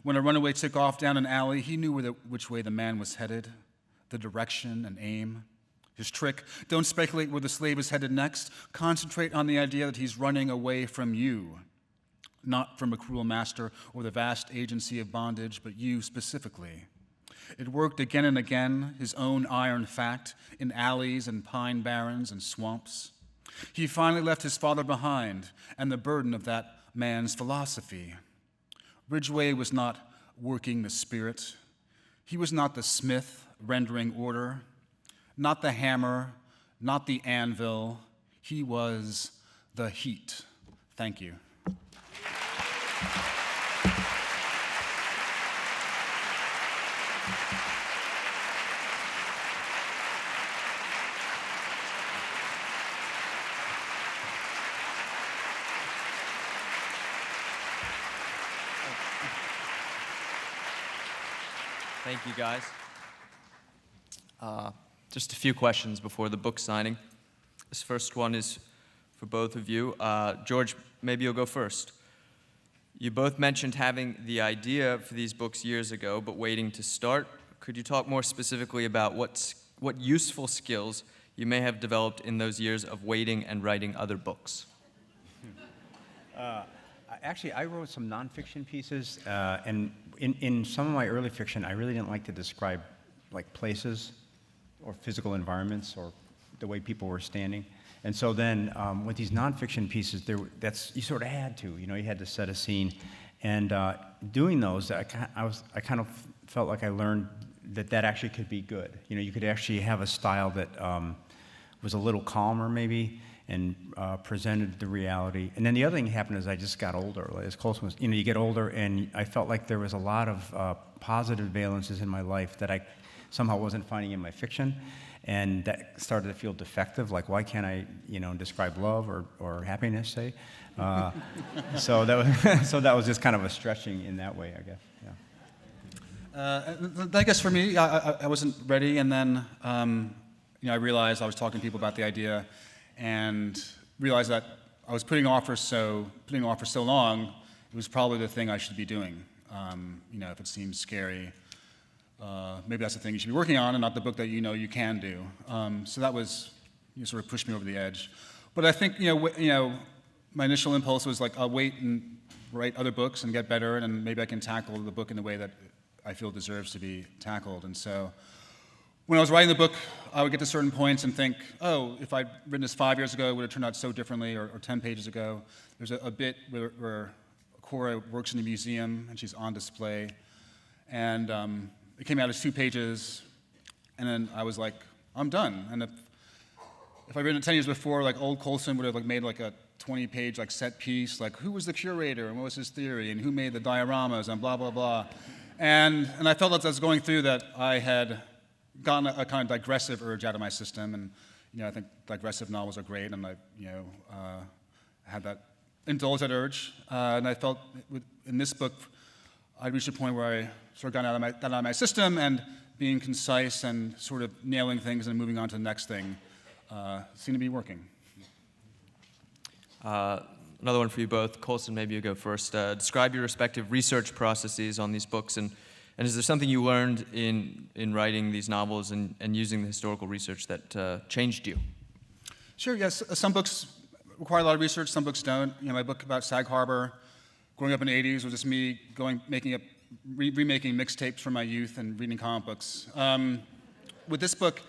When a runaway took off down an alley, he knew which way the man was headed, the direction and aim. His trick, don't speculate where the slave is headed next. Concentrate on the idea that he's running away from you, not from a cruel master or the vast agency of bondage, but you specifically. It worked again and again, his own iron fact, in alleys and pine barrens and swamps. He finally left his father behind and the burden of that man's philosophy. Ridgeway was not working the spirit. He was not the smith rendering order, not the hammer, not the anvil. He was the heat. Thank you. Thank you, guys. Just a few questions before the book signing. This first one is for both of you. George, maybe you'll go first. You both mentioned having the idea for these books years ago, but waiting to start. Could you talk more specifically about what useful skills you may have developed in those years of waiting and writing other books? Actually, I wrote some nonfiction pieces, and in some of my early fiction, I really didn't like to describe like places or physical environments or the way people were standing. And so then with these nonfiction pieces, you sort of had to, you had to set a scene. And doing those, I kind of felt like I learned that actually could be good. You could actually have a style that was a little calmer maybe, and presented the reality. And then the other thing happened is I just got older. As Colson was, you get older, and I felt like there was a lot of positive valences in my life that I somehow wasn't finding in my fiction, and that started to feel defective. Like, why can't I, describe love or happiness, say? So that was just kind of a stretching in that way, I guess. Yeah. I guess for me, I wasn't ready, and then I realized I was talking to people about the idea, and realized that I was putting off for so long. It was probably the thing I should be doing. If it seems scary, maybe that's the thing you should be working on, and not the book that you can do. So that was sort of pushed me over the edge. But I think my initial impulse was like, I'll wait and write other books and get better, and maybe I can tackle the book in the way that I feel deserves to be tackled. And so when I was writing the book, I would get to certain points and think, oh, if I'd written this 5 years ago, it would have turned out so differently, or 10 pages ago. There's a bit where Cora works in a museum, and she's on display. And it came out as 2 pages, and then I was like, I'm done. And if I'd written it 10 years before, like old Colson would have made a 20-page set piece, like who was the curator, and what was his theory, and who made the dioramas, and blah, blah, blah. And I felt as I was going through that I had gotten a kind of digressive urge out of my system, and I think digressive novels are great, and I had that indulged that urge, and I felt in this book I'd reached a point where I sort of got that out of my system, and being concise and sort of nailing things and moving on to the next thing seemed to be working. Another one for you both. Colson, maybe you go first. Describe your respective research processes on these books, and is there something you learned in writing these novels and using the historical research that changed you? Sure, yes. Some books require a lot of research, some books don't. My book about Sag Harbor, growing up in the 80s, was just me remaking mixtapes from my youth and reading comic books. With this book,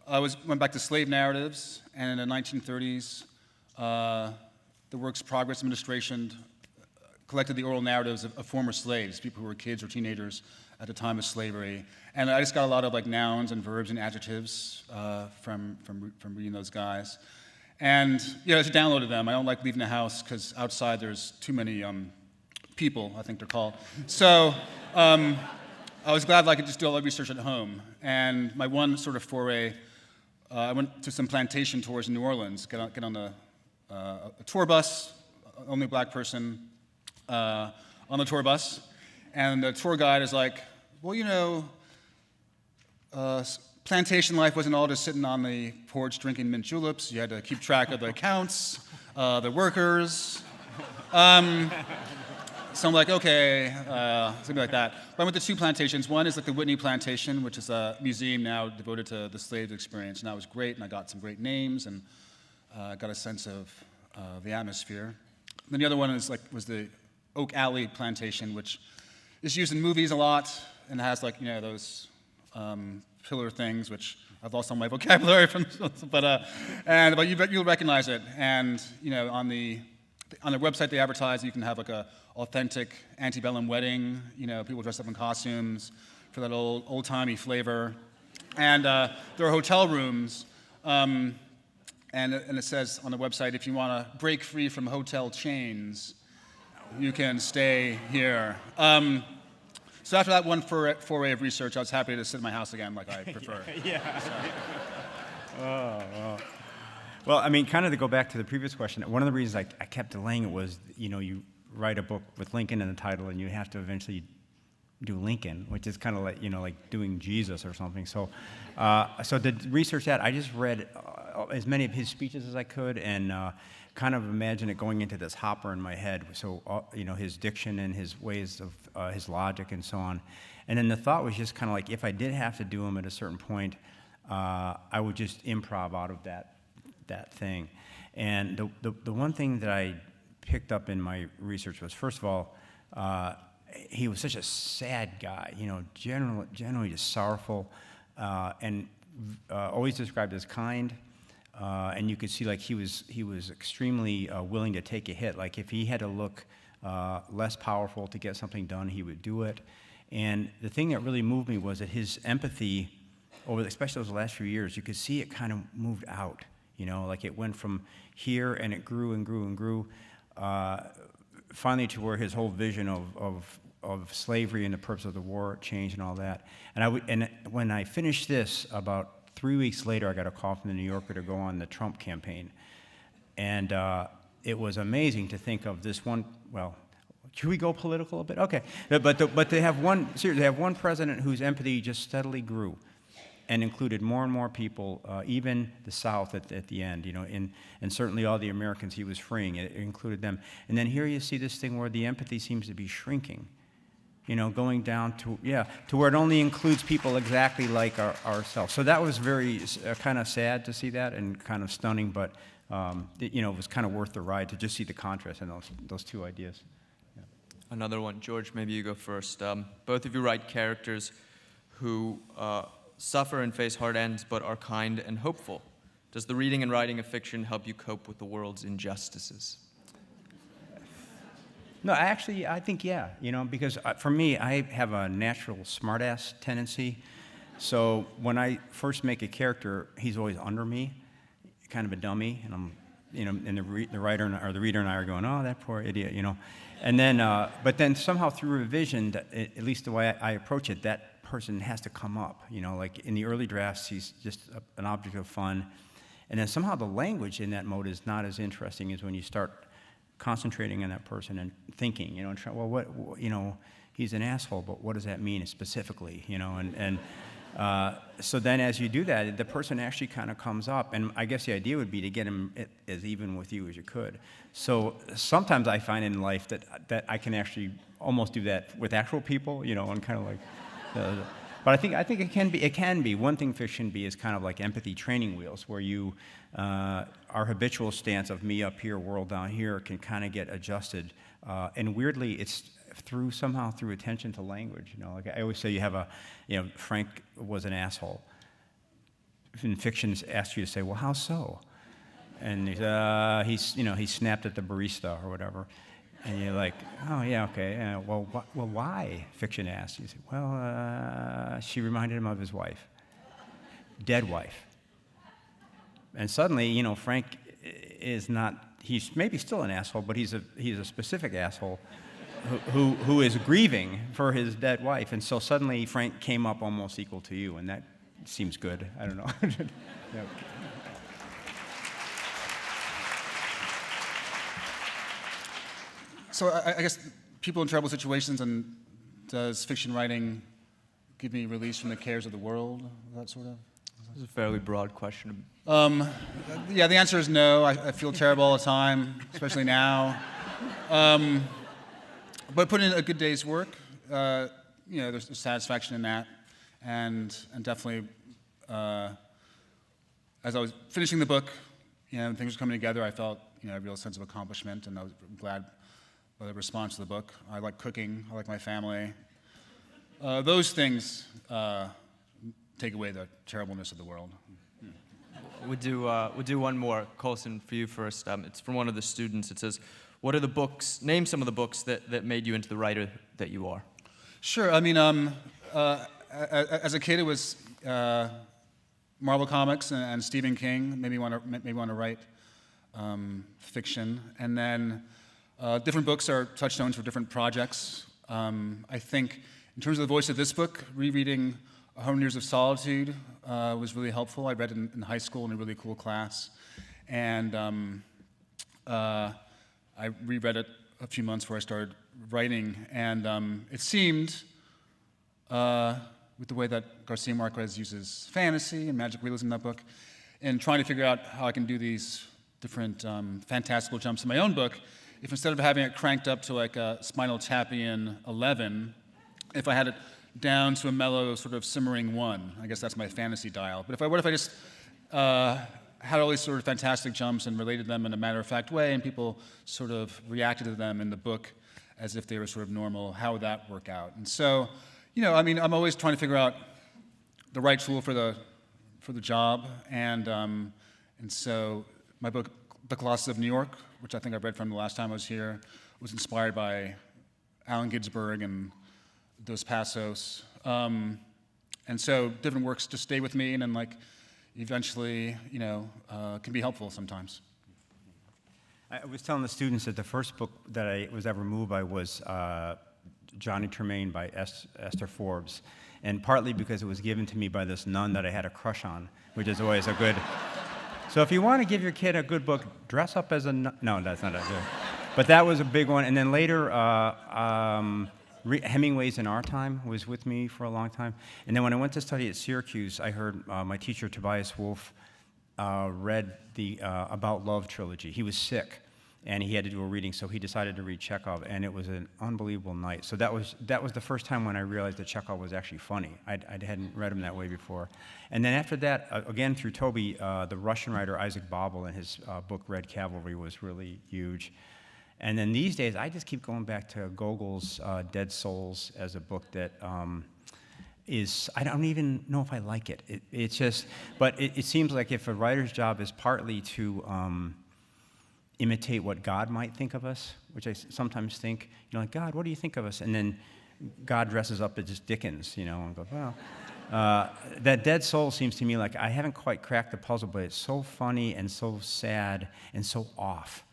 I went back to slave narratives, and in the 1930s, the Works Progress Administration collected the oral narratives of former slaves, people who were kids or teenagers at the time of slavery. And I just got a lot of nouns and verbs and adjectives from reading those guys. And I just downloaded them. I don't like leaving the house because outside there's too many people, I think they're called. So I was glad I could just do all the research at home. And my one sort of foray, I went to some plantation tours in New Orleans, get on a tour bus, only black person on the tour bus, and the tour guide is like, well, plantation life wasn't all just sitting on the porch drinking mint juleps. You had to keep track of the accounts, the workers. So I'm like, okay, something like that. But I went to 2 plantations. One is the Whitney Plantation, which is a museum now devoted to the slave experience, and that was great, and I got some great names, and got a sense of the atmosphere. Then the other one was the Oak Alley Plantation, which is used in movies a lot, and has those pillar things, which I've lost all my vocabulary from. But you'll recognize it. And on the website they advertise you can have like a authentic antebellum wedding. People dress up in costumes for that old-timey flavor. And there are hotel rooms. And it says on the website, if you want to break free from hotel chains, you can stay here. So after that one foray of research, I was happy to sit in my house again like I prefer. Yeah. Well, I mean, kind of to go back to the previous question, one of the reasons I kept delaying it was, you write a book with Lincoln in the title, and you have to eventually do Lincoln, which is kind of like, like doing Jesus or something. So, so to research that, I just read as many of his speeches as I could, and kind of imagine it going into this hopper in my head. So, his diction and his ways of his logic and so on. And then the thought was just kind of like, if I did have to do him at a certain point, I would just improv out of that thing. And the one thing that I picked up in my research was, first of all, he was such a sad guy, generally just sorrowful, and always described as kind. And you could see like he was extremely willing to take a hit. Like if he had to look less powerful to get something done, he would do it. And the thing that really moved me was that his empathy, especially those last few years, you could see it kind of moved out. Like it went from here and it grew and grew and grew, finally to where his whole vision of slavery and the purpose of the war changed and all that. And when I finished this, about 3 weeks later, I got a call from the New Yorker to go on the Trump campaign. And it was amazing to think of this one, well, should we go political a bit? Okay. But they have one president whose empathy just steadily grew and included more and more people, even the South at the end, and certainly all the Americans he was freeing, it included them. And then here you see this thing where the empathy seems to be shrinking, going down to where it only includes people exactly like ourselves. So that was very kind of sad to see that and kind of stunning, but it was kind of worth the ride to just see the contrast in those two ideas. Yeah. Another one. George, maybe you go first. Both of you write characters who suffer and face hard ends, but are kind and hopeful. Does the reading and writing of fiction help you cope with the world's injustices? No, actually, I think, yeah, because for me, I have a natural smartass tendency. So when I first make a character, he's always under me, kind of a dummy, and I'm, and the writer or the reader and I are going, oh, that poor idiot, And then, but then somehow through revision, at least the way I approach it, that person has to come up, like in the early drafts, he's just an object of fun. And then somehow the language in that mode is not as interesting as when you start concentrating on that person and thinking, and try, well, what, he's an asshole, but what does that mean specifically, and so then as you do that, the person actually kind of comes up, and I guess the idea would be to get him as even with you as you could. So sometimes I find in life that I can actually almost do that with actual people, and kind of like, but I think it can be. One thing fiction be is kind of like empathy training wheels, where you, our habitual stance of me up here, world down here, can kind of get adjusted. And weirdly, it's somehow through attention to language. Like I always say, you have Frank was an asshole. In fiction, asks you to say, well, how so? And he snapped at the barista or whatever. And you're like, oh, yeah, okay. Well, why? Fiction asks. You say, well, she reminded him of his wife, dead wife. And suddenly, Frank is not, he's maybe still an asshole, but he's a specific asshole who is grieving for his dead wife. And so suddenly Frank came up almost equal to you, and that seems good. I don't know. Yeah. So I guess people in trouble situations, and does fiction writing give me release from the cares of the world, that sort of? This is a fairly broad question. Yeah, the answer is no. I feel terrible all the time, especially now. But put in a good day's work, there's satisfaction in that, and definitely, as I was finishing the book, and things were coming together, I felt a real sense of accomplishment, and I was glad by the response to the book. I like cooking. I like my family. Those things take away the terribleness of the world. We'll do one more. Colson, for you first. It's from one of the students. It says, what are the books, name some of the books that made you into the writer that you are? Sure. I mean, as a kid, it was Marvel Comics and Stephen King made me want to write fiction. And then different books are touchstones for different projects. I think in terms of the voice of this book, rereading 100 Years of Solitude was really helpful. I read it in high school in a really cool class. And I reread it a few months before I started writing. And it seemed, with the way that Garcia Marquez uses fantasy and magic realism in that book, and trying to figure out how I can do these different fantastical jumps in my own book, if instead of having it cranked up to like a Spinal Tapian 11, if I had it down to a mellow sort of simmering 1, I guess that's my fantasy dial. But what if I just had all these sort of fantastic jumps and related them in a matter-of-fact way, and people sort of reacted to them in the book as if they were sort of normal? How would that work out? And so, I mean, I'm always trying to figure out the right tool for the job, and so my book, The Colossus of New York, which I think I read from the last time I was here, was inspired by Allen Ginsberg and Dos Passos, and so different works just stay with me, and then like eventually, can be helpful sometimes. I was telling the students that the first book that I was ever moved by was Johnny Tremaine by Esther Forbes, and partly because it was given to me by this nun that I had a crush on, which is always a good. So if you want to give your kid a good book, dress up as a nun. No, that's not it. But that was a big one, and then later. Hemingway's In Our Time was with me for a long time. And then when I went to study at Syracuse, I heard my teacher, Tobias Wolff, read the About Love trilogy. He was sick, and he had to do a reading, so he decided to read Chekhov, and it was an unbelievable night. So that was the first time when I realized that Chekhov was actually funny. I hadn't read him that way before. And then after that, again through Toby, the Russian writer Isaac Babel and his book Red Cavalry was really huge. And then these days, I just keep going back to Gogol's Dead Souls as a book that I don't even know if I like it. It's just, but it seems like if a writer's job is partly to imitate what God might think of us, which I sometimes think, like, God, what do you think of us? And then God dresses up as just Dickens, and goes, well. That Dead Soul seems to me like I haven't quite cracked the puzzle, but it's so funny and so sad and so off.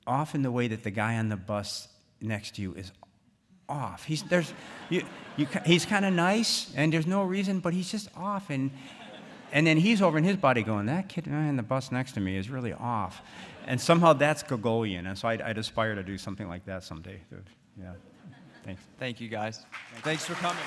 Off in the way that the guy on the bus next to you is off. He's kind of nice, and there's no reason, but he's just off. And then he's over in his body going, that kid on the bus next to me is really off. And somehow that's Gogolian, and so I'd aspire to do something like that someday. Yeah, thanks. Thank you, guys. Thanks for coming.